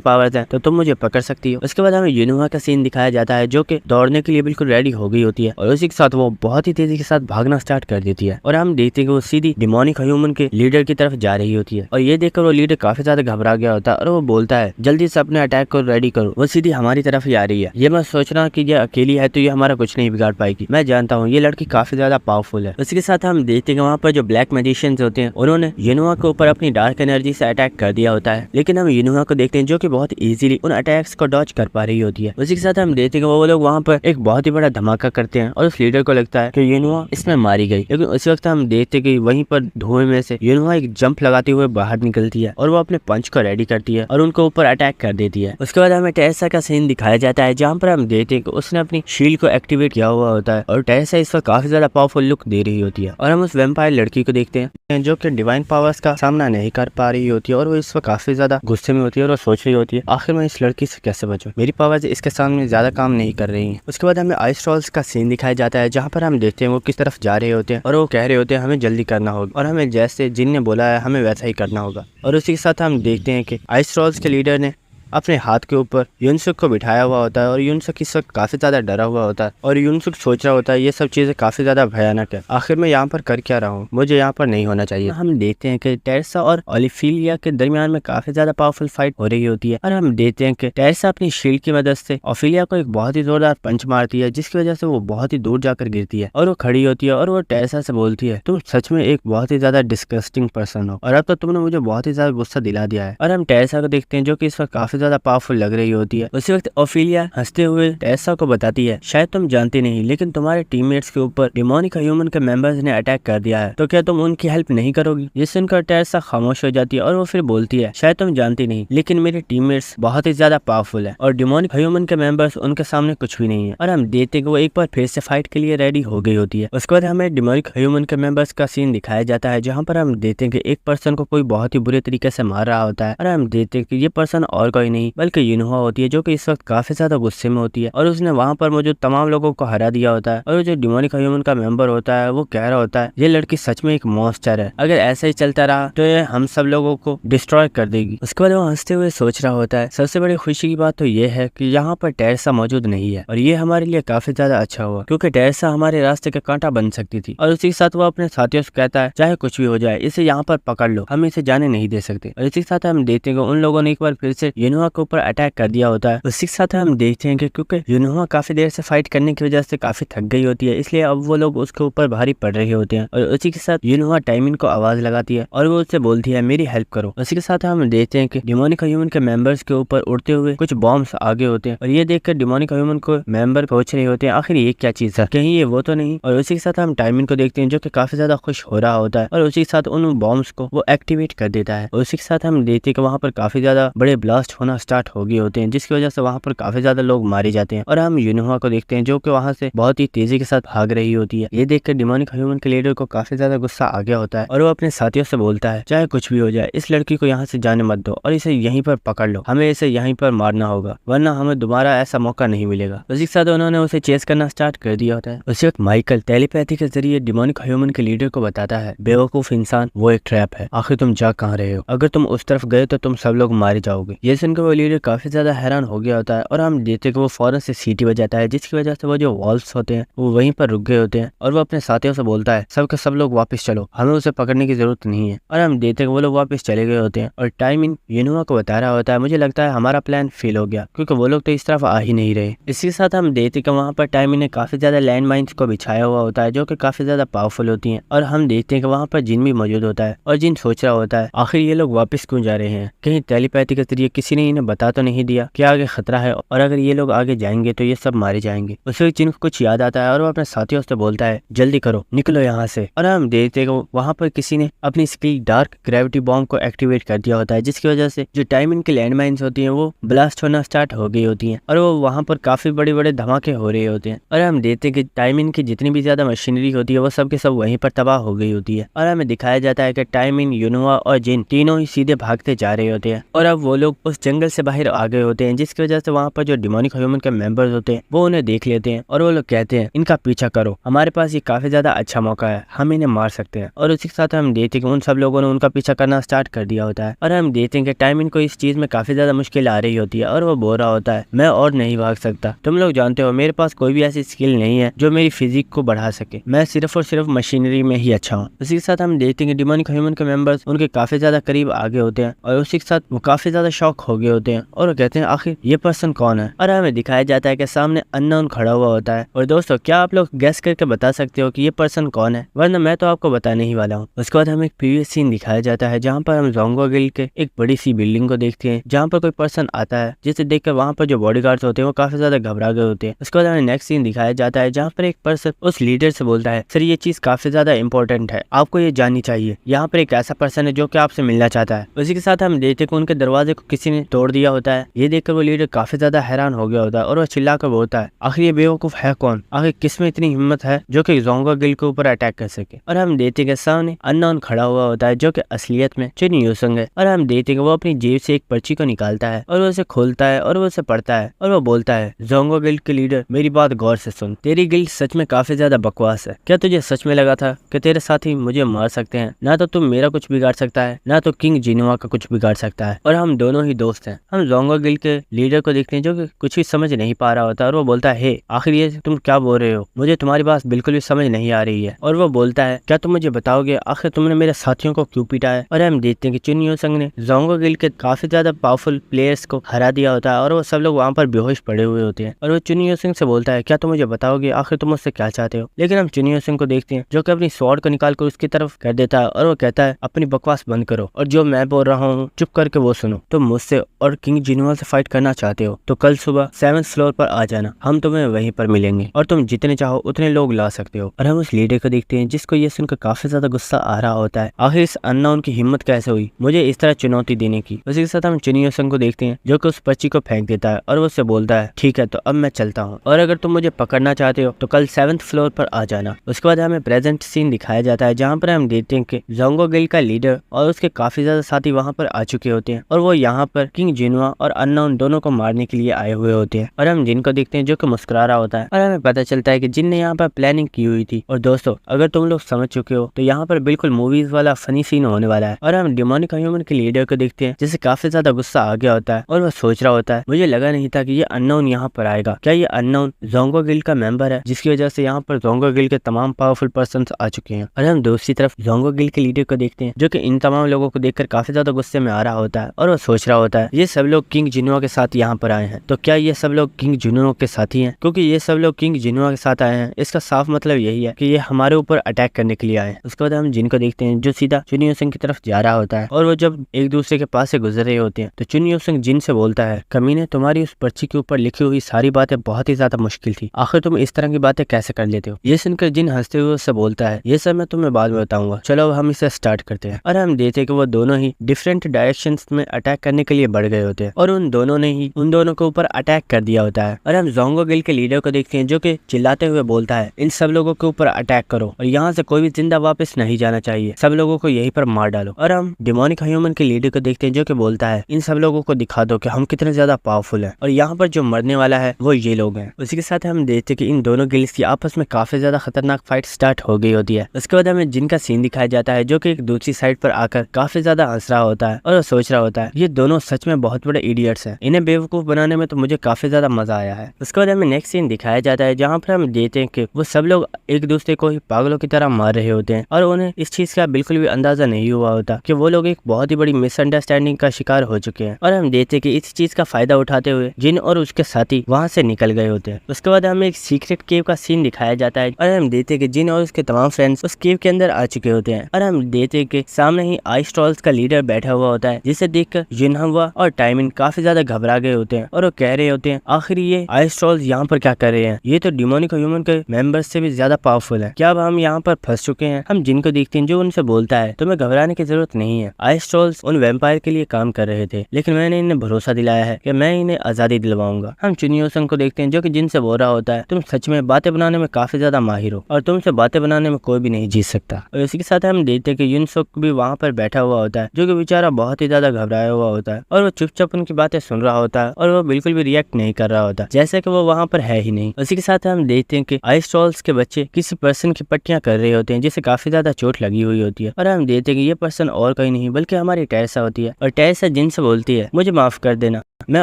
पावर्स हैं तो तुम मुझे पकड़ सकती हो? उसके बाद हमें युनहुआ का सीन दिखाया जाता है जो कि दौड़ने के लिए बिल्कुल रेडी हो गई होती है और उसी के साथ वो बहुत ही तेजी के साथ भागना स्टार्ट कर देती है और हम देखते हैं कि वो सीधी डिमोनिक ह्यूमन के लीडर की तरफ जा रही होती है। और ये देखकर वो लीडर काफी ज्यादा घबरा गया होता है और वो बोलता है जल्दी से अपने अटैक को रेडी करो, वो सीधी हमारी तरफ ही आ रही है। ये मैं सोच रहा कि ये अकेली है तो ये हमारा कुछ नहीं बिगाड़ पाएगी, मैं जानता हूँ ये लड़की काफी ज्यादा पावरफुल है। उसके साथ हम देखते हैं वहाँ पर जो ब्लैक मैजिशियंस होते हैं उन्होंने युनहुआ के ऊपर अपनी डार्क एनर्जी से अटैक कर दिया होता है, लेकिन हम युनहुआ को देखते हैं जो कि बहुत इजीली उन अटैक्स को डॉज कर पा रही होती है। उसी के साथ हम देखते हैं वो लोग वहाँ पर एक बहुत ही बड़ा धमाका करते हैं और उस लीडर को लगता है कि युनहुआ इसमें मारी गई, लेकिन उसी वक्त हम देखते हैं कि वहीं पर धुएं में से युनहुआ एक जंप लगाते हुए बाहर निकलती है और वो अपने पंच को रेडी करती है और उनको ऊपर अटैक कर देती है। उसके बाद हमें टेरेसा का सीन दिखाया जाता है जहाँ पर हम देखते हैं कि उसने अपनी शील्ड को एक्टिवेट किया हुआ होता है और टेरेसा इस वक्त काफी ज्यादा पावरफुल लुक दे रही होती है। और हम उस वैम्पायर लड़की को देखते हैं जो कि डिवाइन पावर्स का सामना नहीं कर पा रही होती है और वो इस वक्त काफी ज्यादा गुस्से में होती है और वो सोच रही होती है आखिर मैं इस लड़की से कैसे बचूं, मेरी पावर्स इसके सामने ज्यादा काम नहीं कर रही हैं। उसके बाद हमें आइस ट्रॉल्स का सीन दिखाया जाता है जहाँ पर हम देखते हैं वो किस तरफ जा रहे होते हैं और वो कह रहे होते हैं हमें जल्दी करना होगा और हमें जैसे जिन ने बोला है हमें वैसा ही करना होगा। और उसी के साथ हम देखते हैं कि आइस ट्रॉल्स के लीडर ने अपने हाथ के ऊपर युनसुक को बिठाया हुआ होता है और युनसुक इस वक्त काफी ज्यादा डरा हुआ होता है और युनसुक सोच रहा होता है ये सब चीजें काफी ज्यादा भयानक है, आखिर मैं यहाँ पर कर क्या रहा हूँ, मुझे यहाँ पर नहीं होना चाहिए। हम देखते हैं कि टेरेसा और ओलिफिलिया के दरमियान में काफी ज्यादा पावरफुल फाइट हो रही होती है और हम देखते हैं कि टेरेसा अपनी शील्ड की मदद से ओफिलिया को एक बहुत ही जोरदार पंच मारती है जिसकी वजह से वो बहुत ही दूर जाकर गिरती है और वो खड़ी होती है और वो टेरेसा से बोलती है तुम सच में एक बहुत ही ज्यादा डिस्गस्टिंग पर्सन हो और अब तो तुमने मुझे बहुत ही ज्यादा गुस्सा दिला दिया है। और हम टेरेसा को देखते हैं जो कि इस वक्त काफी काफी ज्यादा पावरफुल लग रही होती है। उसी वक्त ओफिलिया हंसते हुए टेरेसा को बताती है, शायद तुम जानती नहीं लेकिन तुम्हारे टीममेट्स के ऊपर डेमोनिक ह्यूमन के मेंबर्स ने अटैक कर दिया है, तो क्या तुम उनकी हेल्प नहीं करोगी? जिससे सुनकर टेरेसा खामोश हो जाती है और वो फिर बोलती है, शायद तुम जानती नहीं लेकिन मेरे टीममेट्स बहुत ही ज्यादा पावरफुल है और डेमोनिक ह्यूमन के मेंबर्स उनके सामने कुछ भी नहीं है। और हम देखते कि वो एक बार फिर से फाइट के लिए रेडी हो गई होती है। उसके बाद हमें डेमोनिक ह्यूमन के मेंबर्स का सीन दिखाया जाता है जहाँ पर हम देखते हैं कि एक पर्सन को कोई बहुत ही बुरे तरीके से मार रहा होता है और हम देखते हैं कि ये पर्सन और कोई नहीं बल्कि यूनोहा होती है, जो कि इस वक्त काफी ज्यादा गुस्से में होती है और उसने वहाँ पर मौजूद तमाम लोगों को हरा दिया होता है। और जो डेमोनिक ह्यूमन का मेंबर होता है वो कह रहा होता है, ये लड़की सच में एक मॉन्स्टर है, अगर ऐसा ही चलता रहा तो ये हम सब लोगों को डिस्ट्रॉय कर देगी। उसके बाद वो हंसते हुए सोच रहा होता है, सबसे बड़ी खुशी की बात तो ये है कि यहाँ पर टेरेसा मौजूद नहीं है और ये हमारे लिए काफी ज्यादा अच्छा हुआ क्योंकि टेरेसा हमारे रास्ते का कांटा बन सकती थी। और उसी के साथ वो अपने साथियों से कहता है, चाहे कुछ भी हो जाए इसे यहाँ पर पकड़ लो, हम इसे जाने नहीं दे सकते। और इसी के साथ हम देखते हैं कि उन लोगों ने एक बार फिर से यूनोहा के ऊपर अटैक कर दिया होता है। उसी के साथ हम देखते हैं कि क्योंकि यूनोहा काफी देर से फाइट करने की वजह से काफी थक गई होती है, इसलिए अब वो लोग उसके ऊपर भारी पड़ रहे होते हैं। और उसी के साथ यूनोहा टाइमिन को आवाज लगाती है और वो उससे बोलती है, मेरी हेल्प करो। उसी के साथ हम देखते हैं कि डेमोनिक ह्यूमन के मेंबर्स के ऊपर उड़ते हुए कुछ बॉम्ब्स आगे होते हैं और ये देखकर डेमोनिक ह्यूमन को मेंबर पहुंच रहे होते हैं, आखिर ये क्या चीज है, कहीं ये वो तो नहीं। और उसी के साथ हम टाइमिन को देखते हैं जो कि काफी ज्यादा खुश हो रहा होता है और उसी के साथ उन बॉम्ब्स को वो एक्टिवेट कर देता है। और उसी के साथ हम देखते हैं कि वहाँ पर काफी ज्यादा बड़े ब्लास्ट होना स्टार्ट हो गए होते हैं जिसकी वजह से वहाँ पर काफी ज्यादा लोग मारे जाते हैं। और हम यूनोहा को देखते हैं जो कि वहाँ से बहुत ही तेजी के साथ भाग रही होती है। ये देखकर डेमोनिक ह्यूमन के लीडर को काफी ज्यादा गुस्सा आ गया होता है और वो अपने साथियों से बोलता है, चाहे कुछ भी हो जाए इस लड़की को यहाँ से जाने मत दो और इसे यहीं पर पकड़ लो, हमें इसे यहीं पर मारना होगा वरना हमें दोबारा ऐसा मौका नहीं मिलेगा। उसी के साथ उन्होंने उसे चेस करना स्टार्ट कर दिया होता है। उसी वक्त माइकल टेलीपैथी के जरिए डेमोनिक ह्यूमन के लीडर को बताता है, बेवकूफ इंसान, वो एक ट्रैप है, आखिर तुम जा कहाँ रहे हो, अगर तुम उस तरफ गए तो तुम सब लोग मारे जाओगे। ये सुनकर वो लीडर काफी ज्यादा हैरान हो गया होता है और हम देखते कि वो फौरन से सीटी बजाता है जिसकी वजह से वो जो वॉल्स होते हैं वो वहीं पर रुक गए होते हैं और वो अपने साथियों से बोलता है, सब के सब लोग वापस चलो, हमें उसे पकड़ने की जरूरत नहीं है। और हम देखते हैं वो लोग वापस चले गए होते हैं और टाइमिन यूनोहा को बता रहा होता है, मुझे लगता है हमारा प्लान फेल हो गया क्योंकि वो लोग तो इस तरफ आ ही नहीं रहे। इसी के साथ हम देखते कि वहाँ पर टाइमिन ने काफी ज्यादा लैंड माइन्स को बिछाया हुआ होता है जो कि काफी ज्यादा पावरफुल होती हैं। और हम देखते हैं कि वहाँ पर जिन भी मौजूद होता है और जिन सोच रहा होता है, आखिर ये लोग वापस क्यों जा रहे हैं, कहीं टेलीपैथी के जरिए किसी ने इन्हें बता तो नहीं दिया कि आगे खतरा है और अगर ये लोग आगे जाएंगे तो ये सब मारे जाएंगे। उस वक्त जिन को कुछ याद आता है और वो अपने साथियों से बोलता है, जल्दी करो, निकलो यहाँ से। और हम देखते हैं कि वहाँ पर किसी ने अपनी स्किल डार्क ग्रेविटी बॉम्ब को एक्टिवेट कर दिया होता है जिसकी वजह से जो टाइमिन की लैंड माइन्स होती हैं वो ब्लास्ट होना स्टार्ट हो गई होती हैं और वो वहाँ पर काफी बड़े बड़े धमाके हो रहे होते हैं। और हम देखते हैं कि टाइमिन की जितनी भी ज्यादा मशीनरी होती है वो सब के सब वहीं पर तबाह हो गई होती है। और हमें दिखाया जाता है कि टाइमिन, यूनोहा और जिन तीनों ही सीधे भागते जा रहे होते हैं और अब वो लोग उस जंगल से बाहर आ गए होते हैं जिसकी वजह से वहाँ पर जो डेमोनिक ह्यूमन के मेंबर्स होते हैं वो उन्हें देख लेते हैं और वो लोग कहते हैं, इनका पीछा करो, हमारे पास ये काफी ज्यादा अच्छा मौका है, हम इन्हें मार सकते हैं। और उसी के साथ हम देखते हैं कि उन सब लोगों ने उनका पीछा करना स्टार्ट कर दिया होता है। और हम देखते हैं कि टाइमिन को इस चीज में काफी ज्यादा मुश्किल आ रही होती है और वो बोल रहा होता है, मैं और नहीं भाग सकता, तुम लोग जानते हो मेरे पास कोई भी ऐसी स्किल नहीं है जो मेरी फिजिक को बढ़ा सके, मैं सिर्फ और सिर्फ मशीनरी में ही अच्छा हूँ। उसी के साथ हम देखते हैं कि डेमोनिक ह्यूमन के मेंबर्स उनके काफी ज्यादा करीब आगे होते हैं और उसी के साथ वो काफी ज्यादा शॉक हो गए होते हैं और वो कहते हैं, आखिर ये पर्सन कौन है। और हमें दिखाया जाता है कि सामने अननोन खड़ा हुआ होता है। और दोस्तों, क्या आप लोग गेस करके बता सकते हो कि ये पर्सन कौन है, वरना मैं तो आपको बताने ही वाला हूँ। उसके बाद हमें एक प्रीवियस सीन दिखाया जाता है जहाँ पर हम जोंगो गिल्ड के एक बड़ी सी बिल्डिंग को देखते हैं जहाँ पर कोई पर्सन आता है जिसे देखकर वहाँ पर जो बॉडीगार्ड्स होते हैं वो काफी ज्यादा घबरा गए होते हैं। उसके बाद हमें नेक्स्ट सीन दिखाया जाता है जहाँ पर एक पर्सन उस लीडर से बोलता है, सर ये चीज काफी ज्यादा इंपॉर्टेंट है, आपको ये जाननी चाहिए, यहाँ पर एक ऐसा पर्सन है जो कि आपसे मिलना चाहता है। उसी के साथ हम देखते हैं कि उनके दरवाजे को किसी ने तोड़ दिया होता है। ये देखकर वो लीडर काफी ज्यादा हैरान हो गया होता है और वो चिल्लाकर बोलता है, आखिर ये बेवकूफ है कौन, आखिर किसमें इतनी हिम्मत है जो कि जोंगो गिल्ड के ऊपर अटैक कर सके। और हम देखते हैं कि सामने अननोन खड़ा हुआ होता है जो कि असलियत में चिन यूसुंग है। और हम देखते हैं कि वो अपनी जेब से एक पर्ची को निकालता है और वो उसे खोलता है और वो उसे पढ़ता है और वो बोलता है, जोंगो गिल्ड के लीडर, मेरी बात गौर से सुन, तेरी गिल्ड सच में काफी ज्यादा बकवास है। क्या तुझे सच में लगा था कि तेरे साथी मुझे मार सकते हैं? ना तो तुम मेरा कुछ बिगाड़ सकता है, ना तो किंग जिनोआ का कुछ बिगाड़ सकता है, और हम दोनों ही दोस्त हैं। हम जोंगो गिल्ड के लीडर को देखते हैं जो कि कुछ भी समझ नहीं पा रहा होता और वो बोलता है, हे आखिर ये तुम क्या बोल रहे हो, मुझे तुम्हारी बात बिल्कुल भी समझ नहीं आ रही है। और वो बोलता है, क्या तुम मुझे बताओगे आखिर तुमने मेरे साथियों को क्यों पीटा है? और हम देखते हैं कि चिन यूसुंग ने जोंगो गिल्ड के काफी ज्यादा पावरफुल प्लेयर्स को हरा दिया होता है और वो सब लोग वहाँ पर बेहोश पड़े हुए होते हैं। और वो चिन यूसुंग से बोलता है, क्या तुम मुझे बताओगे आखिर तुम मुझसे क्या चाहते हो? लेकिन हम चिन यूसुंग को देखते हैं जो कि अपनी स्वॉर्ड को निकाल कर उसकी तरफ कर देता है और वो कहता है, अपनी बकवास बंद करो और जो मैं बोल रहा हूँ चुप करके वो सुनो, तुम मुझसे और किंग जिनुआ से फाइट करना चाहते हो तो कल सुबह 7th फ्लोर पर आ जाना, हम तुम्हें वहीं पर मिलेंगे और तुम जितने चाहो उतने लोग ला सकते हो। और हम उस लीडर को देखते हैं जिसको ये सुनकर काफी ज्यादा गुस्सा आ रहा होता है। आखिर इस अननोन की हिम्मत कैसे हुई मुझे इस तरह चुनौती देने की। उसी के साथ हम चुनियो संग को देखते हैं जो कि उस पर्ची को फेंक देता है और वो उससे बोलता है ठीक है तो अब मैं चलता हूँ और अगर तुम मुझे पकड़ना चाहते हो तो कल 7th फ्लोर पर आ जाना। उसके बाद हमें प्रेजेंट सीन दिखाया जाता है जहाँ पर हम देखते हैं कि जोंगो गिल्ड का लीडर और उसके काफी ज्यादा साथी वहाँ पर आ चुके होते हैं और वो यहाँ पर किंग जिनुआ और अननोन दोनों को मारने के लिए आए हुए होते हैं। और हम जिन को देखते हैं जो कि मुस्कुरा रहा होता है और हमें पता चलता है कि जिन ने यहाँ पर प्लानिंग की हुई थी। और दोस्तों अगर तुम लोग समझ चुके हो तो यहाँ पर बिल्कुल मूवीज वाला फनी सीन होने वाला है। और हम डिमोनिक ह्यूमन के लीडर को देखते हैं जिसे काफी ज्यादा गुस्सा आ गया होता है और वह सोच रहा होता है मुझे लगा नहीं था कि ये अननोन यहाँ पर आएगा। क्या ये अननोन जोंगो गिल्ड का मेंबर है जिसकी वजह से यहाँ पर जोंगो गिल्ड के तमाम पावरफुल पर्सन आ चुके हैं। और हम दूसरी तरफ जोंगो गिल्ड के लीडर को देखते हैं जो कि इन तमाम लोगों को देखकर काफी ज्यादा गुस्से में आ रहा होता है और वो सोच रहा होता है ये सब लोग किंग जिनुआ के साथ यहाँ पर आए हैं तो क्या ये सब लोग किंग जिनुआ के साथ ही हैं? क्योंकि ये सब लोग किंग जिनुआ के साथ आए हैं इसका साफ मतलब यही है कि ये हमारे ऊपर अटैक करने के लिए आए हैं। उसके बाद हम जिनको देखते हैं जो सीधा चुनियो सिंह की तरफ जा रहा होता है और वो जब एक दूसरे के पास से गुजर रहे होते हैं तो चुनियो सिंह जिन से बोलता है कमीने तुम्हारी उस पर्ची के ऊपर लिखी हुई सारी बातें बहुत ही ज्यादा मुश्किल थी, आखिर तुम इस तरह की बातें कैसे कर लेते हो। ये सुनकर जिन हंसते हुए उससे बोलता है ये सब मैं तुम्हें बाद में बताऊंगा, चलो हम इसे स्टार्ट करते हैं। और हम देखते हैं कि वो दोनों ही डिफरेंट डायरेक्शंस में अटैक करने के लिए बढ़ गए होते हैं और उन दोनों ने ही उन दोनों के ऊपर अटैक कर दिया होता है। और हम जोंगो गिल्ड के लीडर को देखते हैं जो कि चिल्लाते हुए बोलता है इन सब लोगों के ऊपर अटैक करो और यहाँ से कोई भी जिंदा वापस नहीं जाना चाहिए, सब लोगों को यहीं पर मार डालो। और हम डिमोनिक ह्यूमन के लीडर को देखते हैं जो कि बोलता है इन सब लोगों को दिखा दो कि हम कितने ज्यादा पावरफुल हैं और यहाँ पर जो मरने वाला है वो ये लोग हैं। उसी के साथ हम देखते हैं कि इन दोनों गिल्ड्स की आपस में काफी ज्यादा खतरनाक फाइट स्टार्ट हो गई होती है। उसके बाद हमें जिन का सीन दिखाया जाता है जो कि एक दूसरी साइड पर आकर काफी ज्यादा हंस रहा होता है और वो सोच रहा होता है ये दोनों सच में बहुत बड़े इडियट्स हैं, इन्हें बेवकूफ बनाने में तो मुझे काफी ज्यादा मजा आया है। उसके बाद हमें नेक्स्ट सीन दिखाया जाता है जहाँ पर हम देखते हैं कि वो सब लोग एक दूसरे को ही पागलों की तरह मार रहे होते हैं और उन्हें इस चीज का बिल्कुल भी अंदाजा नहीं हुआ होता कि वो लोग एक बहुत ही बड़ी मिसअंडरस्टैंडिंग का शिकार हो चुके हैं। और हम देखते हैं कि इस चीज का फायदा उठाते हुए जिन और उसके साथी वहां से निकल गए होते हैं। उसके बाद हमें एक सीक्रेट केव का सीन दिखाया जाता है और हम देखते हैं कि जिन और उसके तमाम फ्रेंड्स उस केव के अंदर आ चुके होते हैं। और हम देखते हैं कि सामने ही आइस ट्रॉल्स का लीडर बैठा हुआ होता है जिसे देखकर जिनहुआ और टाइमिन काफी ज्यादा घबरा गए होते हैं और वो कह रहे होते हैं आखिर ये आइस ट्रॉल्स यहाँ पर क्या कर रहे हैं, ये तो डिमोनिक ह्यूमन के मेंबर्स से भी ज्यादा पावरफुल है, क्या अब हम यहाँ पर फंस चुके हैं। हम जिनको देखते हैं जो उनसे बोलता है तुम्हें घबराने की जरूरत नहीं है, आइस ट्रॉल्स उन वैम्पायर के लिए काम कर रहे थे लेकिन मैंने इन्हें भरोसा दिलाया है कि मैं इन्हें आजादी दिलवाऊंगा। हम चुनियो संग को देखते हैं जो कि जिनसे बोल रहा होता है तुम सच में बातें बनाने में काफी ज्यादा माहिर हो और तुमसे बातें बनाने में कोई भी नहीं जीत सकता। और इसी के साथ हम देखते हैं कि युनसुक भी वहाँ पर बैठा हुआ होता है जो कि बेचारा बहुत ही ज्यादा घबराया हुआ होता है और वो चुपचाप उनकी बातें सुन रहा होता है और वो बिल्कुल भी रिएक्ट नहीं कर रहा होता जैसे कि वो वहाँ पर है ही नहीं। उसी के साथ हम देखते हैं कि आइस ट्रॉल्स के बच्चे किसी पर्सन की पट्टियां कर रहे होते हैं जिसे काफी ज्यादा चोट लगी हुई होती है और हम देखते हैं कि ये पर्सन और कोई नहीं बल्कि हमारी टेरेसा होती है। और टेरेसा जिनसे बोलती है मुझे माफ कर देना, मैं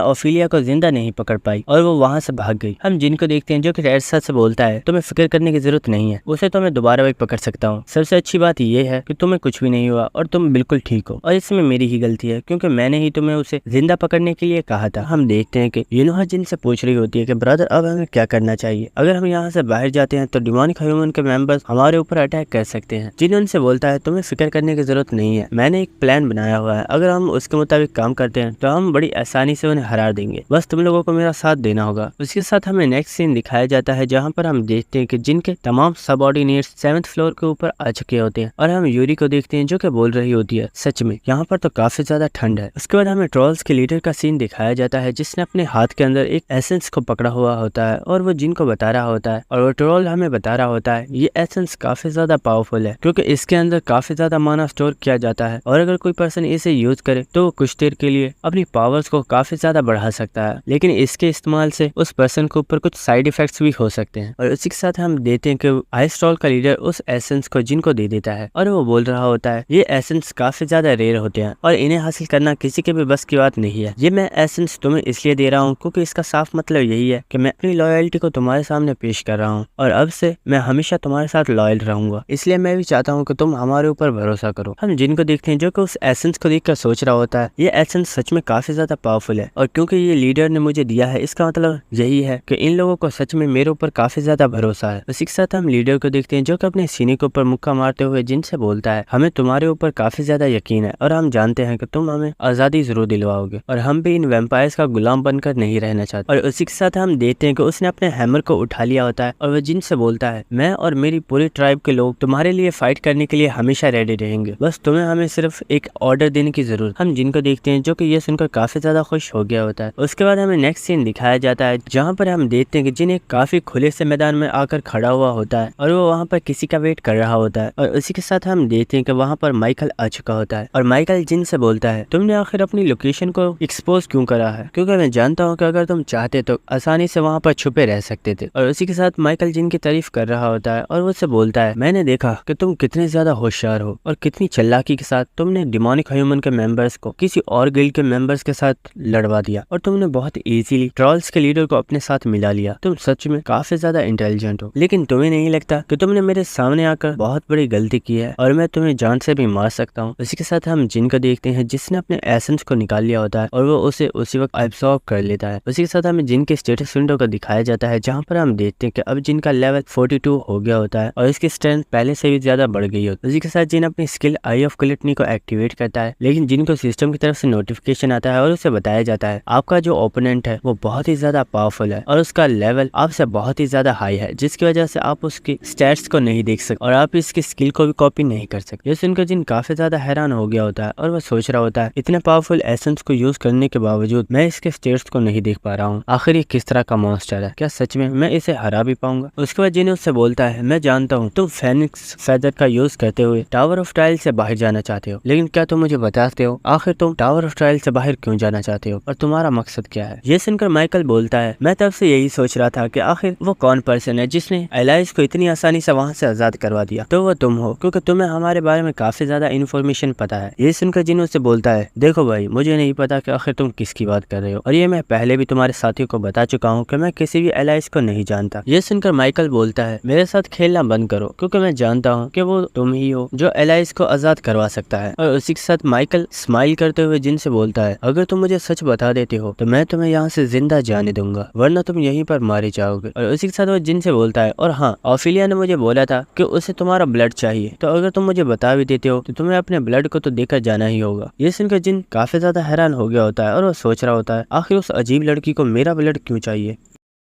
ओफिलिया को जिंदा नहीं पकड़ पाई और वो वहाँ से भाग गई। हम जिनको देखते हैं जो कि टेरेसा से बोलता है तुम्हें फिक्र करने की जरूरत नहीं है, उसे तो मैं दोबारा भी पकड़ सकता हूँ, सबसे अच्छी बात ये है कि तुम्हें कुछ भी नहीं हुआ और तुम बिल्कुल ठीक हो और इसमें मेरी ही गलती है क्योंकि मैंने ही तुम्हें उसे जिंदा पकड़ने के लिए कहा था। हम देखते हैं कि युनोहा जिन से पूछ रही होती है कि ब्रदर अब हमें क्या करना चाहिए, अगर हम यहाँ से बाहर जाते हैं तो डिमोनिक ह्यूमन के मेंबर्स हमारे ऊपर अटैक कर सकते हैं। जिन उनसे बोलता है तुम्हें फिक्र करने की जरूरत नहीं है, मैंने एक प्लान बनाया हुआ है, अगर हम उसके मुताबिक काम करते हैं तो हम बड़ी आसानी से उन्हें हरा देंगे, बस तुम लोगों को मेरा साथ देना होगा। उसके साथ हमें नेक्स्ट सीन दिखाया जाता है जहाँ पर हम देखते हैं कि जिनके तमाम सबऑर्डिनेट्स 7th फ्लोर के ऊपर आ चुके होते हैं और हम यूरी को देखते हैं जो कि बोल रही होती है सच में यहाँ पर तो काफी ज्यादा ठंड है। उसके बाद हमें ट्रॉल्स के लीडर का सीन दिखाया जाता है जिसने अपने हाथ के अंदर एक एसेंस को पकड़ा हुआ होता है और वो जिनको बता रहा होता है और वो ट्रॉल हमें बता रहा होता है ये एसेंस काफी ज्यादा पावरफुल है क्योंकि इसके अंदर काफी ज्यादा माना स्टोर किया जाता है और अगर कोई पर्सन इसे यूज करे तो वो कुछ देर के लिए अपनी पावर्स को काफी ज्यादा बढ़ा सकता है, लेकिन इसके इस्तेमाल से उस पर्सन के ऊपर कुछ साइड इफेक्ट्स भी हो सकते हैं। और उसी के साथ हम देते हैं कि आइस ट्रॉल का लीडर उस एसेंस को जिनको दे देता है और वो बोल रहा होता है ये एसेंस काफी ज्यादा रेयर होते हैं और इन्हें हासिल करना किसी के भी बस की बात नहीं है, ये मैं एसेंस तुम्हें इसलिए दे रहा हूँ क्योंकि इसका साफ मतलब यही है कि मैं अपनी लॉयल्टी को तुम्हारे सामने पेश कर रहा हूँ और अब से मैं हमेशा तुम्हारे साथ लॉयल रहूंगा, इसलिए मैं भी चाहता हूँ कि तुम हमारे ऊपर भरोसा करो। हम जिनको देखते हैं जो कि उस एसेंस को देखकर सोच रहा होता है ये एसेंस सच में काफी ज्यादा पावरफुल है और क्योंकि ये लीडर ने मुझे दिया है, इसका मतलब यही है कि इन लोगों को सच में मेरे ऊपर काफी ज्यादा भरोसा है। उसी के साथ हम लीडर को देखते हैं जो कि अपने सीने के ऊपर मुक्का मारते हुए जिन से बोलता है, हमें तुम्हारे ऊपर काफी ज्यादा यकीन है और हम जानते हैं कि तुम हमें आजादी जरूर दिलवाओगे और हम भी इन वैम्पायर्स का गुलाम बनकर नहीं रहना चाहते। और उसी के साथ हम देखते हैं कि उसने अपने हैमर को उठा लिया होता है और वह जिन से बोलता है, मैं और मेरी पूरी ट्राइब के लोग तुम्हारे लिए फाइट करने के लिए हमेशा रेडी रहेंगे, बस तुम्हें हमें सिर्फ एक ऑर्डर देने की जरूरत। हम जिन को देखते हैं जो कि ये सुनकर काफी ज्यादा खुश हो गया होता है। उसके बाद हमें नेक्स्ट सीन दिखाया जाता है जहाँ पर हम देखते हैं कि जिन एक काफी खुले से मैदान में आकर खड़ा हुआ होता है और वो वहाँ पर किसी का वेट कर रहा होता है। और उसी के साथ हम देखते हैं कि वहाँ पर माइकल आ चुका होता है और माइकल जिन से बोलता है, तुमने आखिर अपनी लोकेशन को एक्सपोज क्यों करा है, क्योंकि मैं जानता हूँ कि अगर तुम चाहते तो आसानी से वहाँ पर छुपे रह सकते थे। और उसी के साथ माइकल जिन की तारीफ कर रहा होता है और वो उससे बोलता है, मैंने देखा कि तुम कितने ज्यादा होशियार हो और कितनी चालाकी के साथ तुमने डिमोनिक ह्यूमन के मेंबर्स को किसी और गिल्ड के मेंबर्स के साथ लड़वा दिया और तुमने बहुत इजीली ट्रॉल्स के लीडर को अपने साथ मिला लिया। तुम सच में काफी ज्यादा इंटेलिजेंट हो, लेकिन तुम्हें नहीं लगता कि तुमने मेरे सामने आकर बहुत बड़ी गलती की है और मैं तुम्हें जान से भी मार सकता हूँ। इसी के साथ हम जिन को देखते हैं जिसने अपने एसेंस को निकाल लिया होता है और वो उसे उसी वक्त एब्सॉर्ब कर लेता है। उसी के साथ हमें जिन के स्टेटस विंडो को दिखाया जाता है जहाँ पर हम देखते हैं कि अब जिन का लेवल 42 हो गया होता है और इसकी स्ट्रेंथ पहले से भी ज्यादा बढ़ गई होती है। उसी के साथ जिन अपनी स्किल आई ऑफ ग्लटनी को एक्टिवेट करता है, लेकिन जिन को सिस्टम की तरफ से नोटिफिकेशन आता है और उसे बताया जाता है आपका जो ओपोनेंट है वो बहुत ही ज्यादा पावरफुल है और उसका लेवल आपसे बहुत ही ज्यादा हाई है, जिसकी वजह से आप उसकी स्टैट्स को नहीं देख सकते और आप इसकी स्किल को भी कॉपी नहीं कर सकते। ये सुनकर जिन काफी ज्यादा हैरान हो गया होता है और वह सोच रहा होता है, इतने पावरफुल एसेंस को यूज करने के बावजूद मैं इसके स्टेट्स को नहीं देख पा रहा हूँ, आखिर ये किस तरह का मॉन्स्टर है, क्या सच में मैं इसे हरा भी पाऊंगा। उसके बाद जिन उससे बोलता है, मैं जानता हूँ तुम फेनिक्स फेदर का यूज करते हुए टावर ऑफ ट्रायल से बाहर जाना चाहते हो, लेकिन क्या तुम मुझे बताते हो आखिर तुम टावर ऑफ ट्रायल से बाहर क्यों जाना चाहते हो और तुम्हारा मकसद क्या है। ये सुनकर माइकल बोलता है, मैं तब से यही सोच रहा था कि आखिर वो कौन पर्सन है जिसने एलाइज को इतनी आसानी से वहाँ से आजाद करवा दिया, तो वो तुम हो, क्योंकि तुम्हें हमारे बारे में काफी ज्यादा इन्फॉर्मेशन पता है। ये सुनकर जिन उससे बोलता है, देखो भाई मुझे नहीं पता कि आखिर तुम किसकी बात कर रहे हो और ये मैं पहले भी तुम्हारे साथियों को बता चुका हूँ कि मैं किसी भी एलाइज को नहीं जानता। ये सुनकर माइकल बोलता है, मेरे साथ खेलना बंद करो क्योंकि मैं जानता हूँ कि वो तुम ही हो जो एलाइज को आजाद करवा सकता है। और उसी के साथ माइकल स्माइल करते हुए जिन से बोलता है, अगर तुम मुझे सच बता देते हो तो मैं तुम्हें यहाँ से जिंदा जाने दूंगा, वरना तुम यहीं पर मारे जाओगे। और उसी के साथ वो जिन से बोलता है, और हाँ ऑफिलिया ने मुझे बोला था कि उसे तुम्हारा ब्लड चाहिए, तो अगर तुम मुझे बता भी देते हो तो तुम्हें अपने ब्लड को तो देकर जाना ही होगा। ये सुनकर जिन काफी ज्यादा हैरान हो गया होता है और वो सोच रहा होता है आखिर उस अजीब लड़की को मेरा ब्लड क्यों चाहिए।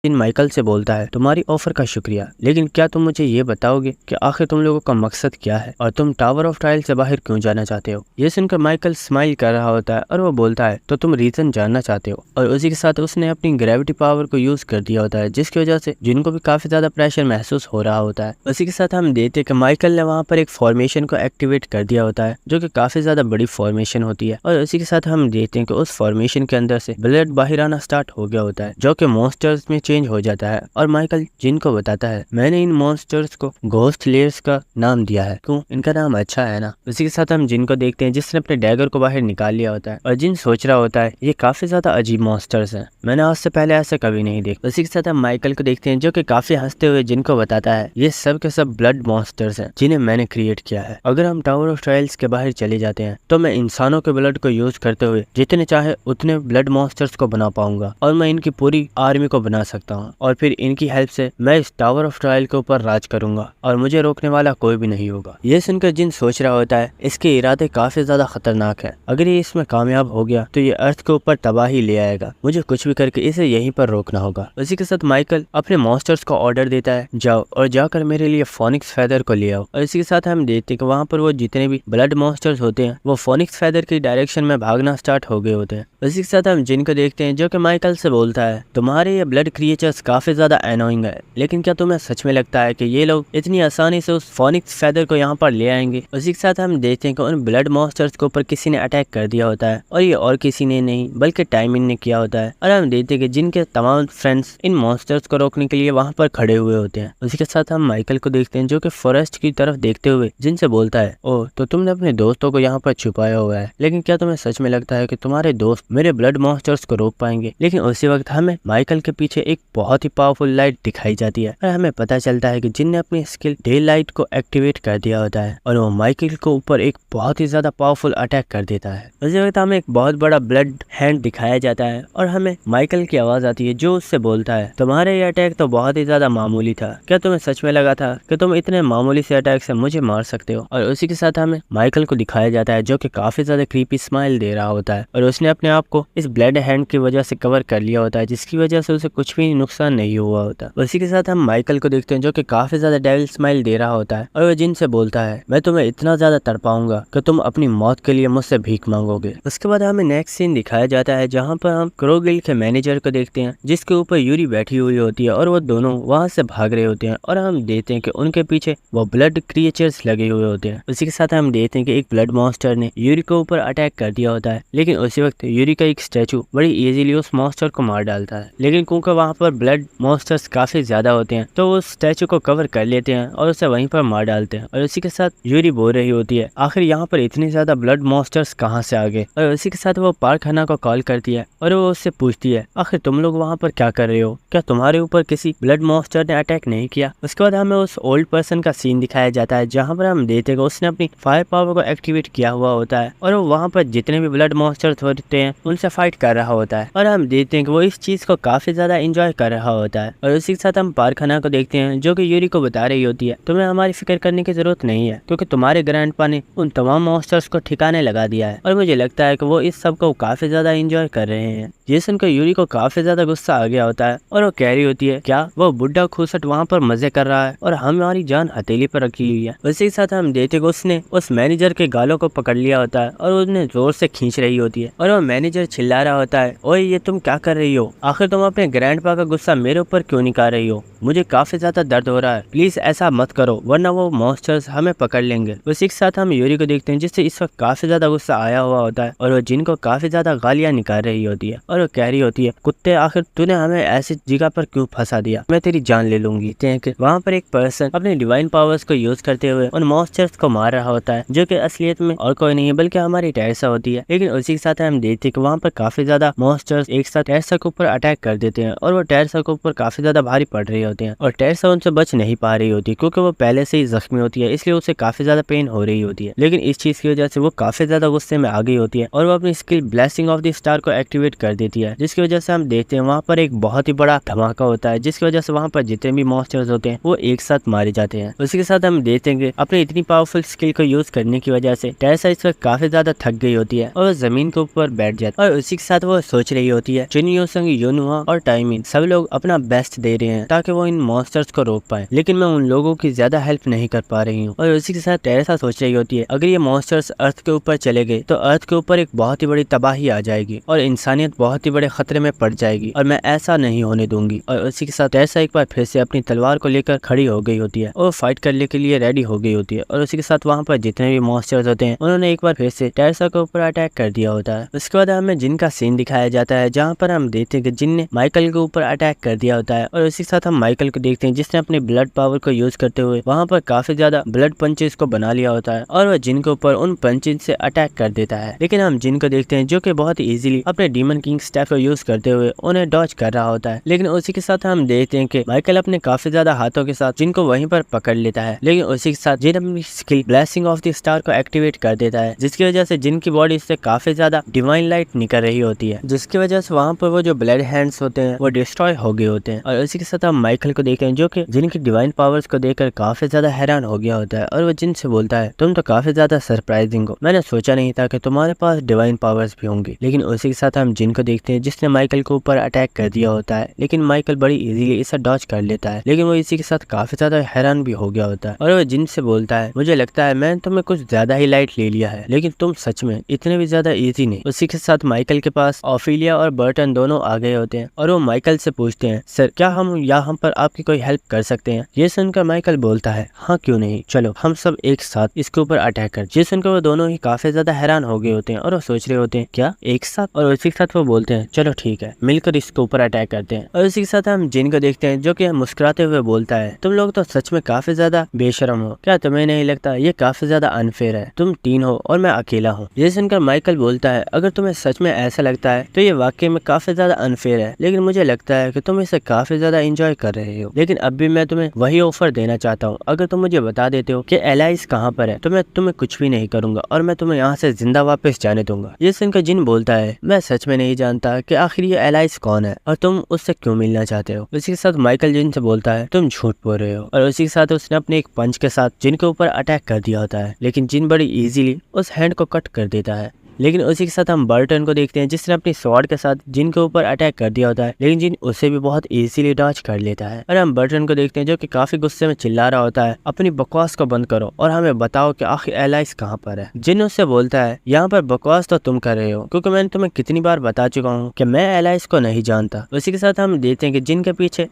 जिन माइकल से बोलता है, तुम्हारी ऑफर का शुक्रिया, लेकिन क्या तुम मुझे ये बताओगे कि आखिर तुम लोगों का मकसद क्या है और तुम टावर ऑफ ट्रायल से बाहर क्यों जाना चाहते हो। ये सुनकर माइकल स्माइल कर रहा होता है और वो बोलता है, तो तुम रीजन जानना चाहते हो। और उसी के साथ उसने अपनी ग्रेविटी पावर को यूज कर दिया होता है, जिसकी वजह से जिनको भी काफी ज्यादा प्रेशर महसूस हो रहा होता है। उसी के साथ हम देखते हैं कि माइकल ने वहाँ पर एक फॉर्मेशन को एक्टिवेट कर दिया होता है जो कि काफी ज्यादा बड़ी फॉर्मेशन होती है। और उसी के साथ हम देखते हैं कि उस फॉर्मेशन के अंदर से ब्लड बाहर आना स्टार्ट हो गया होता है जो कि मॉन्स्टर्स में चेंज हो जाता है। और माइकल जिन को बताता है, मैंने इन मॉन्स्टर्स को घोस्ट लेयर्स का नाम दिया है, क्यों, इनका नाम अच्छा है ना। उसी के साथ हम जिन को देखते हैं जिसने अपने डैगर को बाहर निकाल लिया होता है और जिन सोच रहा होता है ये काफी ज्यादा अजीब मॉन्स्टर्स हैं, मैंने आज से पहले ऐसे कभी नहीं देखा। उसी के साथ हम माइकल को देखते हैं जो कि काफी हंसते हुए जिन को बताता है, ये सब के सब ब्लड मॉन्स्टर्स हैं जिन्हें मैंने क्रिएट किया है। अगर हम टावर ऑफ ट्रायल्स के बाहर चले जाते हैं तो मैं इंसानों के ब्लड को यूज करते हुए जितने चाहे उतने ब्लड मॉन्स्टर्स को बना पाऊंगा और मैं इनकी पूरी आर्मी को बना सकता हूँ और फिर इनकी हेल्प से मैं इस टावर ऑफ ट्रायल के ऊपर राज करूंगा और मुझे रोकने वाला कोई भी नहीं होगा। ये सुनकर जिन सोच रहा होता है इसके इरादे काफी ज्यादा खतरनाक है, अगर ये इसमें कामयाब हो गया तो ये अर्थ के ऊपर तबाही ले आएगा, मुझे कुछ भी करके इसे यहीं पर रोकना होगा। उसी के साथ माइकल अपने मॉन्स्टर्स को ऑर्डर देता है, जाओ और जाकर मेरे लिए फोनिक्स फेदर को ले आओ। और इसी के साथ हम देखते हैं कि वहाँ पर वो जितने भी ब्लड मॉन्स्टर्स होते हैं वो फोनिक्स फेदर की डायरेक्शन में भागना स्टार्ट हो गए होते हैं। उसी के साथ हम जिन को देखते हैं जो कि माइकल से बोलता है, तुम्हारे ये ब्लड क्रिएचर्स काफी ज्यादा एनोइंग है, लेकिन क्या तुम्हें सच में लगता है कि ये लोग इतनी आसानी से उस फोनिक्स फेदर को यहाँ पर ले आएंगे। उसी के साथ हम देखते हैं कि उन ब्लड मॉन्स्टर्स के ऊपर किसी ने अटैक कर दिया होता है और ये और किसी ने नहीं बल्कि टाइमिंग ने किया होता है। और हम देखते हैं कि जिनके तमाम फ्रेंड्स इन मॉन्स्टर्स को रोकने के लिए वहाँ पर खड़े हुए होते हैं। उसी के साथ हम माइकल को देखते हैं जो कि फॉरेस्ट की तरफ देखते हुए जिनसे बोलता है, ओह तो तुमने अपने दोस्तों को यहाँ पर छुपाया हुआ है, लेकिन क्या तुम्हें सच में लगता है कि तुम्हारे दोस्त मेरे ब्लड मॉन्स्टर्स को रोक पाएंगे। लेकिन उसी वक्त हमें माइकल के पीछे एक बहुत ही पावरफुल लाइट दिखाई जाती है और हमें पता चलता है कि जिन ने अपनी स्किल डे लाइट को एक्टिवेट कर दिया होता है और वो माइकल को ऊपर एक बहुत ही ज्यादा पावरफुल अटैक कर देता है। उसी वक्त हमें एक बहुत बड़ा ब्लड हैंड दिखाया जाता है और हमें माइकल की आवाज आती है जो उससे बोलता है, तुम्हारा ये अटैक तो बहुत ही ज्यादा मामूली था, क्या तुम्हें सच में लगा था कि तुम इतने मामूली से अटैक से मुझे मार सकते हो? और उसी के साथ हमें माइकल को दिखाया जाता है जो कि काफी ज्यादा क्रीपी स्माइल दे रहा होता है और उसने अपने आप को इस ब्लड हैंड की वजह से कवर कर लिया होता है, जिसकी वजह से उसे कुछ भी नुकसान नहीं हुआ होता। उसी के साथ हम माइकल को देखते हैं जो कि काफी ज्यादा डेविल स्माइल दे रहा होता है और वह जिन से बोलता है, मैं तुम्हें इतना ज्यादा तड़पाऊंगा कि तुम अपनी मौत के लिए मुझसे भीख मांगोगे। उसके बाद हमें नेक्स्ट सीन दिखाया जाता है जहाँ पर हम क्रोगिल के मैनेजर को देखते हैं जिसके ऊपर यूरी बैठी हुई होती है और वो दोनों वहाँ से भाग रहे होते हैं और हम देखते हैं कि उनके पीछे वो ब्लड क्रिएचर्स लगे हुए होते हैं। उसी के साथ हम देखते हैं कि एक ब्लड मॉन्स्टर ने यूरी के ऊपर अटैक कर दिया होता है, लेकिन उसी वक्त यूरी का एक स्टैचू बड़ी इजीली उस मॉन्स्टर को मार डालता है। लेकिन क्योंकि वहाँ पर ब्लड मॉन्स्टर्स काफी ज्यादा होते हैं तो वो उस स्टैचू को कवर कर लेते हैं और उसे वहीं पर मार डालते हैं। और उसी के साथ यूरी बोल रही होती है, आखिर यहाँ पर इतनी ज्यादा ब्लड मॉन्स्टर्स कहाँ से आ गए? और उसी के साथ वो पार्क हना को कॉल करती है और वो उससे पूछती है, आखिर तुम लोग वहाँ पर क्या कर रहे हो? क्या तुम्हारे ऊपर किसी ब्लड मॉन्स्टर ने अटैक नहीं किया? उसके बाद हमें उस ओल्ड पर्सन का सीन दिखाया जाता है जहाँ पर हम देखते हैं कि उसने अपनी फायर पावर को एक्टिवेट किया हुआ होता है और वो वहाँ पर जितने भी ब्लड मॉन्स्टर्स होते हैं उनसे फाइट कर रहा होता है और हम देखते हैं कि वो इस चीज को काफी ज्यादा एंजॉय कर रहा होता है। और उसी के साथ हम पार्क हना को देखते हैं जो कि यूरी को बता रही होती है, तुम्हें हमारी फिक्र करने की जरूरत नहीं है क्योंकि तुम्हारे ग्रैंडपा ने उन तमाम मॉन्स्टर्स को ठिकाने लगा दिया है। और मुझे लगता है कि वो इस सब को काफी ज्यादा एंजॉय कर रहे हैं। ये सुनकर यूरी को काफी ज्यादा गुस्सा आ गया होता है और वो कह रही होती है, क्या वो बुढ़ा खूसट वहाँ पर मजे कर रहा है और हमारी जान हथेली पर रखी हुई है? उसी के साथ हम देखते उसने उस मैनेजर के गालों को पकड़ लिया होता है और उन्हें जोर से खींच रही होती है और वो मैनेजर चिल्ला रहा होता है, ओए ये तुम क्या कर रही हो? आखिर तुम अपने ग्रैंडपा का गुस्सा मेरे ऊपर क्यों निकाल रही हो? मुझे काफी ज्यादा दर्द हो रहा है, प्लीज ऐसा मत करो वरना वो मॉन्स्टर्स हमें पकड़ लेंगे। उसी के साथ हम यूरी को देखते हैं जिससे इस वक्त काफी ज्यादा गुस्सा आया हुआ होता है और वो जिन को काफी ज्यादा गालियां निकाल रही होती है और वो कह रही होती है, कुत्ते आखिर तूने हमें ऐसी जगह पर क्यों फंसा दिया? मैं तेरी जान ले लूंगी। वहाँ पर एक पर्सन अपने डिवाइन पावर्स को यूज करते हुए उन मॉन्स्टर्स को मार रहा होता है जो कि असलियत में और कोई नहीं है बल्कि हमारी टेरेसा होती है। लेकिन उसी के साथ हम देखते हैं कि वहाँ पर काफी ज्यादा मॉन्स्टर्स एक साथ टेरेसा के ऊपर अटैक कर देते हैं और वो टेरेसा के ऊपर काफी ज्यादा भारी पड़ रहे होते हैं और टेरेसा उनसे बच नहीं पा रही होती क्योंकि वो पहले से ही जख्मी होती है, इसलिए उसे काफी ज्यादा पेन हो रही होती है। लेकिन इस चीज की वजह से वो काफी ज्यादा गुस्से में आ गई होती है और वो अपनी skill blessing of the star को एक्टिवेट कर देती है, जिसकी वजह से हम देखते हैं वहाँ पर एक बहुत ही बड़ा धमाका होता है जिसकी वजह से वहाँ पर जितने भी मॉन्स्टर्स होते हैं वो एक साथ मारे जाते हैं। उसी के साथ हम देखते हैं कि अपनी इतनी पावरफुल स्किल को यूज करने की वजह से टेरेसा इस वक्त काफी ज्यादा थक गई होती है और वो जमीन के ऊपर बैठ जाती है और उसी के साथ वो सोच रही होती है, चुनियो संग यूनुआ और टाइमिन सब लोग अपना बेस्ट दे रहे हैं ताकि वो इन मॉन्स्टर्स को रोक पाए, लेकिन मैं उन लोगों की ज्यादा हेल्प नहीं कर पा रही हूँ। और उसी के साथ टेरेसा सोच रही होती है, अगर ये मॉन्स्टर्स अर्थ के ऊपर चले गए तो अर्थ के ऊपर एक बहुत ही बड़ी तबाही आ जाएगी और इंसानियत बहुत ही बड़े खतरे में पड़ जाएगी और मैं ऐसा नहीं होने दूंगी। और उसी के साथ टेरेसा एक बार फिर से अपनी तलवार को लेकर खड़ी हो गई होती है और फाइट करने के लिए रेडी हो गई होती है और उसी के साथ वहाँ पर जितने भी मॉन्स्टर्स होते हैं उन्होंने एक बार फिर से टेरेसा के ऊपर अटैक कर दिया होता है। उसके बाद हमें जिन का सीन दिखाया जाता है जहाँ पर हम देखते हैं कि जिन ने माइकल के ऊपर अटैक कर दिया होता है और उसी के साथ हम माइकल को देखते हैं जिसने अपने ब्लड पावर को यूज करते हुए वहाँ पर काफी ज्यादा ब्लड पंचेस को बना लिया होता है और वह जिन के ऊपर उन पंचेस से अटैक कर देता है। लेकिन हम जिन को देखते हैं जो कि बहुत ही इजीली अपने डीमन किंग स्टेप को यूज करते हुए उन्हें डॉज कर रहा होता है। लेकिन उसी के साथ हम देखते हैं कि माइकल अपने काफी ज्यादा हाथों के साथ जिनको वहीं पर पकड़ लेता है, लेकिन उसी के साथ जिन अपनी skill blessing of the star को एक्टिवेट कर देता है जिसकी वजह से जिन की बॉडी से काफी ज्यादा डिवाइन लाइट निकल रही होती है, जिसकी वजह से वहाँ पर वो जो ब्लड हैंड्स होते हैं वो डिस्ट्रॉय हो गए होते हैं। और उसी के साथ हम माइकल को देखते हैं जो कि जिनकी डिवाइन पावर्स को देखकर काफी ज्यादा हैरान हो गया होता है और वो जिन से बोलता है, तुम तो काफी ज्यादा सरप्राइजिंग हो, मैंने सोचा नहीं था कि तुम्हारे पास डिवाइन पावर्स भी होंगी। लेकिन उसी के साथ हम जिन को देखते हैं जिसने माइकल के ऊपर अटैक कर दिया होता है, लेकिन माइकल बड़ी इजीली इसे डॉज कर लेता है। लेकिन वो इसी के साथ काफी ज्यादा हैरान भी हो गया होता है और वो जिन से बोलता है, मुझे लगता है मैंने तुम्हें कुछ ज्यादा ही लाइट ले लिया है, लेकिन तुम सच में इतने भी ज्यादा इजी नहीं। उसी के साथ माइकल के पास ऑफिलिया और बर्टन दोनों आ गए होते हैं और वो माइकल से पूछते हैं, सर क्या हम यहाँ पर आपकी कोई हेल्प कर सकते हैं? ये सुनकर माइकल बोलता है, हाँ क्यों नहीं, चलो हम सब एक साथ इसके ऊपर अटैक कर। ये सुनकर वो दोनों ही काफी ज्यादा हैरान हो गए होते हैं और वो सोच रहे होते हैं, क्या एक साथ? और उसी के साथ वो बोलते हैं, चलो ठीक है, मिलकर इसके ऊपर अटैक करते हैं। और उसी के साथ हम जिन को देखते हैं जो कि मुस्कुराते हुए बोलता है, तुम लोग तो सच में काफी ज्यादा बेशरम हो, क्या तुम्हें नहीं लगता ये काफी ज्यादा अनफेयर है? तुम 3 हो और मैं अकेला हूँ। ये सुनकर माइकल बोलता है, अगर तुम्हें सच में ऐसा लगता है तो ये वाकई में काफी ज्यादा अनफेयर है, लेकिन मुझे लगता लगता है कि तुम इसे काफी ज्यादा एंजॉय कर रहे हो, लेकिन अब भी मैं तुम्हें वही ऑफर देना चाहता हूँ। अगर तुम मुझे बता देते हो कि एलाइस कहाँ पर है तो मैं तुम्हें कुछ भी नहीं करूंगा और मैं तुम्हें यहाँ से जिंदा वापस जाने दूंगा। ये सुनकर जिन बोलता है, मैं सच में नहीं जानता कि आखिर ये एलाइस कौन है और तुम उससे क्यों मिलना चाहते हो। उसी के साथ माइकल जिन से बोलता है, तुम झूठ बोल रहे हो, और उसी के साथ उसने अपने एक पंच के साथ जिन के ऊपर अटैक कर दिया होता है, लेकिन जिन बड़ी इजीली उस हैंड को कट कर देता है। लेकिन उसी के साथ हम बर्टन को देखते हैं जिसने अपनी स्वॉर्ड के साथ जिन के ऊपर अटैक कर दिया होता है, लेकिन जिन उसे भी बहुत इजीली डॉज कर लेता है। और हम बर्टन को देखते हैं जो कि काफी गुस्से में चिल्ला रहा होता है, अपनी बकवास को बंद करो और हमें बताओ कि आखिर एलाइस कहाँ पर है। जिन उससे बोलता है, यहाँ पर बकवास तो तुम कर रहे हो, क्योंकि मैंने तुम्हें कितनी बार बता चुका हूँ कि मैं एलाइस को नहीं जानता। उसी के साथ हम देखते हैं कि जिन के पीछे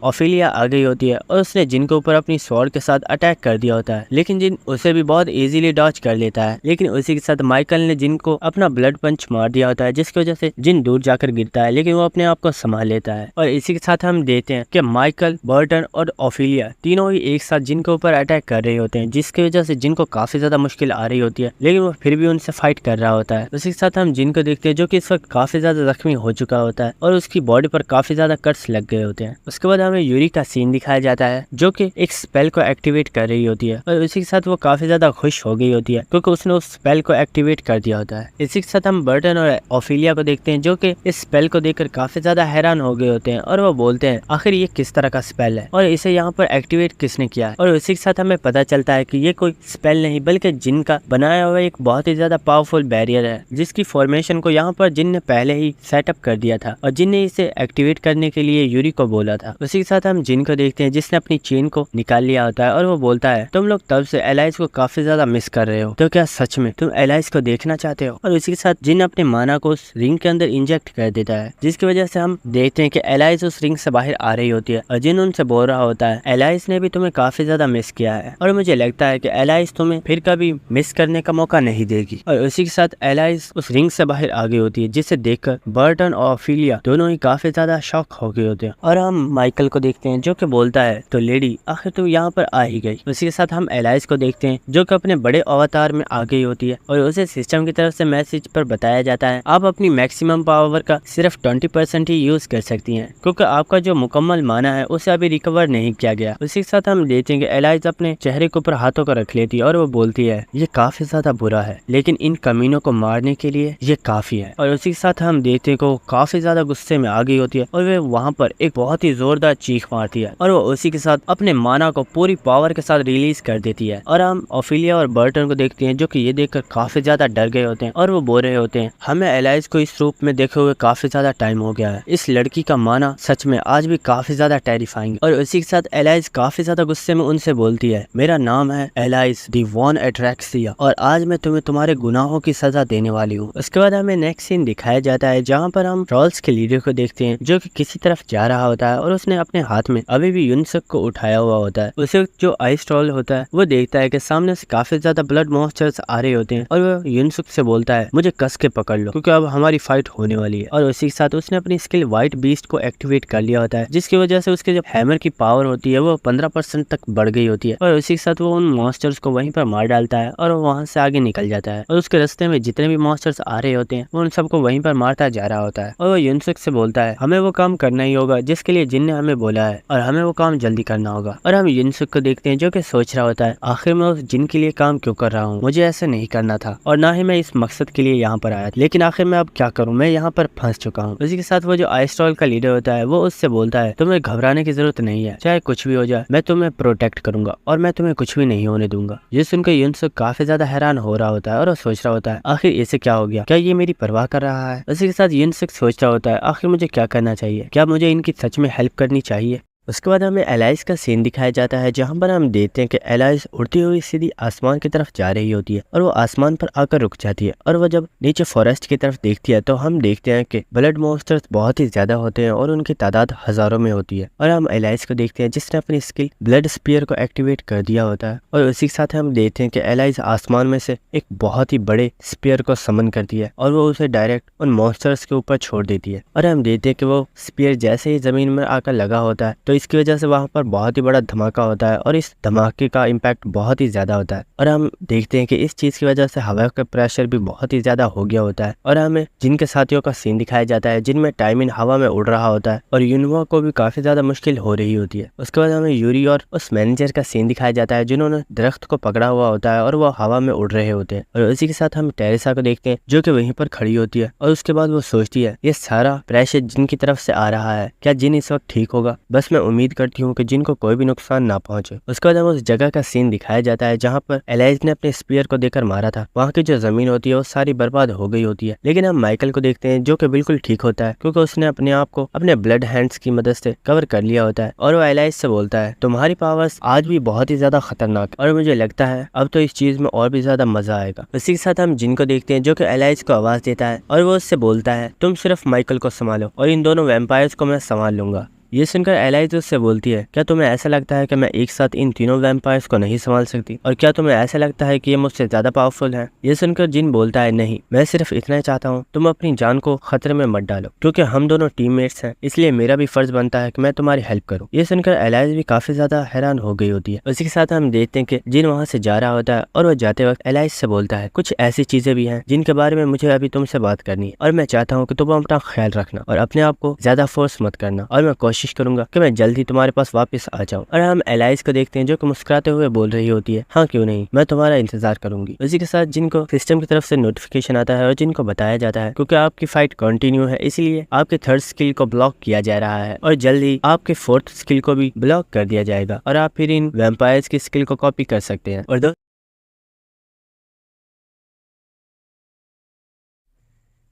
ओफिलिया आ गई होती है और उसने जिन के ऊपर अपनी स्वॉर्ड के साथ अटैक कर दिया होता है, लेकिन जिन उसे भी बहुत इजीली डॉज कर लेता है। लेकिन उसी के साथ माइकल ने जिन को अपना ब्लड पंच मार दिया होता है, जिसकी वजह से जिन दूर जाकर गिरता है, लेकिन वो अपने आप को संभाल लेता है। और इसी के साथ हम देखते हैं कि माइकल, बर्टन और ओफिलिया तीनों ही एक साथ जिन के ऊपर अटैक कर रहे होते हैं, जिसकी वजह से जिन को काफी ज्यादा मुश्किल आ रही होती है, लेकिन वो फिर भी उनसे फाइट कर रहा होता है। उसी के साथ हम जिन को देखते हैं जो कि इस वक्त काफी ज्यादा जख्मी हो चुका होता है और उसकी बॉडी पर काफी ज्यादा कट्स लग गए होते हैं। उसके बाद हमें यूरी का सीन दिखाया जाता है जो कि एक स्पेल को एक्टिवेट कर रही होती है, और इसी के साथ वो काफी ज्यादा खुश हो गई होती है क्योंकि उसने उस स्पेल को एक्टिवेट कर दिया होता है। इसी के साथ हम बर्टन और ओफिलिया को देखते हैं जो कि इस स्पेल को देखकर काफी ज्यादा हैरान हो गए होते हैं, और वो बोलते हैं आखिर ये किस तरह का स्पेल है और इसे यहाँ पर एक्टिवेट किसने किया है। और इसी के साथ हमें पता चलता है कि ये कोई स्पेल नहीं बल्कि जिन का बनाया हुआ एक बहुत ही ज्यादा पावरफुल बैरियर है, जिसकी फॉर्मेशन को यहाँ पर जिन ने पहले ही सेटअप कर दिया था और जिन ने इसे एक्टिवेट करने के लिए यूरी को बोला था। उसी के साथ हम जिन को देखते हैं जिसने अपनी चेन को निकाल लिया होता है, और वो बोलता है तुम लोग तब से एलाइस को काफी ज्यादा मिस कर रहे हो, तो क्या सच में तुम एलाइस को देखना चाहते हो। और इसी के साथ जिन अपने माना को उस रिंग के अंदर इंजेक्ट कर देता है, जिसकी वजह से हम देखते हैं कि एलाइस उस रिंग से बाहर आ रही होती है, और जिन उनसे बोल रहा होता है एलाइस ने भी तुम्हें काफी ज्यादा मिस किया है और मुझे लगता है कि एलाइस तुम्हें फिर कभी मिस करने का मौका नहीं देगी। और उसी के साथ एलाइस उस रिंग से बाहर आ गई होती है, जिसे देखकर बर्टन और ओफिलिया दोनों ही काफी ज्यादा शॉक हो गए होते हैं। और हम माइकल को देखते हैं जो कि बोलता है, तो लेडी आखिर तुम यहाँ पर आ ही गई। उसी के साथ हम एलाइस को देखते हैं जो कि अपने बड़े अवतार में आ गई होती है, और उसे सिस्टम की तरफ से मैसेज पर बताया जाता है आप अपनी मैक्सिमम पावर का सिर्फ 20% ही यूज कर सकती हैं, क्योंकि आपका जो मुकम्मल माना है उसे अभी रिकवर नहीं किया गया। उसी के साथ हम देखते हैं कि एलाइस अपने चेहरे के ऊपर हाथों को रख लेती है और वो बोलती है ये काफी ज्यादा बुरा है, लेकिन इन कमीनों को मारने के लिए ये काफी है। और उसी के साथ हम देखते हैं कि वो काफी ज्यादा गुस्से में आ गई होती है और वे वहाँ पर एक बहुत ही जोरदार चीख मारती है, और वो उसी के साथ अपने माना को पूरी पावर के साथ रिलीज कर देती है। और हम ओफिलिया और बर्टन को देखते हैं जो कि ये देखकर काफी ज्यादा डर गए होते हैं, और वो बोल रहे होते हैं हमें एलाइस को इस रूप में देखे हुए काफी ज्यादा टाइम हो गया है, इस लड़की का माना सच में आज भी काफी ज्यादा टेरिफाइंग। और उसी के साथ एलाइस काफी ज्यादा गुस्से में उनसे बोलती है मेरा नाम है एलाइस दी वॉन एट्रैक्सिया और आज मैं तुम्हें तुम्हारे गुनाहों की सजा देने वाली हूँ। उसके बाद हमें नेक्स्ट सीन दिखाया जाता है जहाँ पर हम ट्रॉल्स के लीडर को देखते हैं जो कि किसी तरफ जा रहा होता है, और उसने अपने हाथ में अभी भी यूनसक को उठाया हुआ होता है। उसे जो आइस ट्रॉल होता है वो देखता है कि सामने से काफी ज्यादा ब्लड मॉन्स्टर्स आ रहे होते हैं, और वो यूनसुक से बोलता है मुझे कस के पकड़ लो क्योंकि अब हमारी फाइट होने वाली है। और उसी के साथ उसने अपनी स्किल व्हाइट बीस्ट को एक्टिवेट कर लिया होता है, जिसकी वजह से उसके जो हैमर की पावर होती है वो 15% तक बढ़ गई होती है। और उसी के साथ वो उन मॉन्स्टर्स को वहीं पर मार डालता है और वो वहां से आगे निकल जाता है, और उसके रास्ते में जितने भी मॉन्स्टर्स आ रहे होते हैं वो उन सबको वहीं पर मारता जा रहा होता है। और वो यूनसुक से बोलता है हमें वो काम करना ही होगा जिसके लिए जिन ने हमें बोला है, और हमें वो काम जल्दी करना होगा। और हम यूनसुक को देखते हैं जो कि सोच रहा होता है आखिर मैं उस जिन के लिए काम क्यों कर रहा हूँ, मुझे ऐसा नहीं करना था और ना ही मैं इस मकसद के लिए यहाँ पर आया, लेकिन आखिर मैं अब क्या करूँ, मैं यहाँ पर फंस चुका हूँ। उसी के साथ वो जो आइस्ट्रॉल का लीडर होता है वो उससे बोलता है तुम्हें घबराने की जरूरत नहीं है, चाहे कुछ भी हो जाए मैं तुम्हें प्रोटेक्ट करूंगा और मैं तुम्हें कुछ भी नहीं होने दूंगा। ये सुनकर यूनसुक काफी ज्यादा हैरान हो रहा होता है और वो सोच रहा होता है आखिर इसे क्या हो गया, क्या ये मेरी परवाह कर रहा है। उसी के साथ यूनसुक सोच रहा होता है आखिर मुझे क्या करना चाहिए, क्या मुझे इनकी सच में हेल्प करनी चाहिए। उसके बाद हमें एलाइस का सीन दिखाया जाता है जहां पर हम देखते हैं कि एलाइस उड़ती हुई सीधी आसमान की तरफ जा रही होती है, और वो आसमान पर आकर रुक जाती है, और वो जब नीचे फॉरेस्ट की तरफ देखती है तो हम देखते हैं कि ब्लड मॉन्स्टर्स बहुत ही ज्यादा होते हैं और उनकी तादाद हजारों में होती है। और हम एलाइस को देखते हैं जिसने अपनी स्किल ब्लड स्पीयर को एक्टिवेट कर दिया होता है, और उसी के साथ हम देखते हैं कि एलाइस आसमान में से एक बहुत ही बड़े स्पीयर को समन करती है और वो उसे डायरेक्ट उन मॉन्स्टर्स के ऊपर छोड़ देती है। और हम देखते हैं कि वो स्पीयर जैसे ही जमीन में आकर लगा होता है तो तो इसकी वजह से वहाँ पर बहुत ही बड़ा धमाका होता है और इस धमाके का इम्पैक्ट बहुत ही ज्यादा होता है और हम देखते हैं कि इस चीज की वजह से हवा का प्रेशर भी बहुत ही ज्यादा हो गया होता है और हमें जिनके साथियों का सीन दिखाया जाता है जिनमें टाइमिन हवा में उड़ रहा होता है और यूनोवा को भी काफी ज्यादा मुश्किल हो रही होती है। उसके बाद हमें यूरी और उस मैनेजर का सीन दिखाया जाता है जिन्होंने दरख्त को पकड़ा हुआ होता है और वो हवा में उड़ रहे होते हैं और उसी के साथ हम टेरेसा को देखते हैं जो कि वहीं पर खड़ी होती है और उसके बाद वो सोचती है ये सारा प्रेशर जिन की तरफ से आ रहा है क्या जिन इस वक्त ठीक होगा, बस मैं उम्मीद करती हूँ कि जिन को कोई भी नुकसान ना पहुंचे। उसके बाद हमें उस जगह का सीन दिखाया जाता है जहाँ पर एलाइज ने अपने स्पीयर को देकर मारा था। वहाँ की जो जमीन होती है वो सारी बर्बाद हो गई होती है, लेकिन हम माइकल को देखते हैं जो कि बिल्कुल ठीक होता है क्योंकि उसने अपने आप को अपने ब्लड हैंड्स की मदद से कवर कर लिया होता है और वो एलाइज से बोलता है तुम्हारी पावर्स आज भी बहुत ही ज्यादा खतरनाक और मुझे लगता है अब तो इस चीज में और भी ज्यादा मजा आएगा। इसी के साथ हम जिन को देखते हैं जो कि एलाइज को आवाज देता है और वो उससे बोलता है तुम सिर्फ माइकल को संभालो और इन दोनों वैम्पायर्स को मैं संभाल लूंगा। ये सुनकर एलाइज उससे बोलती है क्या तुम्हें ऐसा लगता है कि मैं एक साथ इन तीनों वैम्पायर्स को नहीं संभाल सकती और क्या तुम्हें ऐसा लगता है कि ये मुझसे ज्यादा पावरफुल है। ये सुनकर जिन बोलता है नहीं, मैं सिर्फ इतना ही चाहता हूँ तुम अपनी जान को खतरे में मत डालो क्योंकि हम दोनों टीममेट्स हैं, इसलिए मेरा भी फर्ज बनता है कि मैं तुम्हारी हेल्प करूँ। ये सुनकर एलाइज भी काफी ज्यादा हैरान हो गई होती है। उसी के साथ हम देखते हैं कि जिन वहाँ से जा रहा होता है और वो जाते वक्त एलाइज से बोलता है कुछ ऐसी चीजें भी हैं जिनके बारे में मुझे अभी तुमसे बात करनी है और मैं चाहता हूँ कि तुम अपना ख्याल रखना और अपने आप को ज्यादा फोर्स मत करना और मैं कोशिश करूंगा कि मैं जल्दी तुम्हारे पास वापस आ जाऊं। और हम एलाइज को देखते हैं जो कि मुस्कुराते हुए बोल रही होती है हाँ क्यों नहीं, मैं तुम्हारा इंतजार करूंगी। उसी के साथ जिनको सिस्टम की तरफ से नोटिफिकेशन आता है और जिनको बताया जाता है क्योंकि आपकी फाइट कंटिन्यू है इसलिए आपके थर्ड स्किल को ब्लॉक किया जा रहा है और जल्दी आपके फोर्थ स्किल को भी ब्लॉक कर दिया जाएगा और आप फिर इन वैम्पायर्स की स्किल को कॉपी कर सकते हैं। और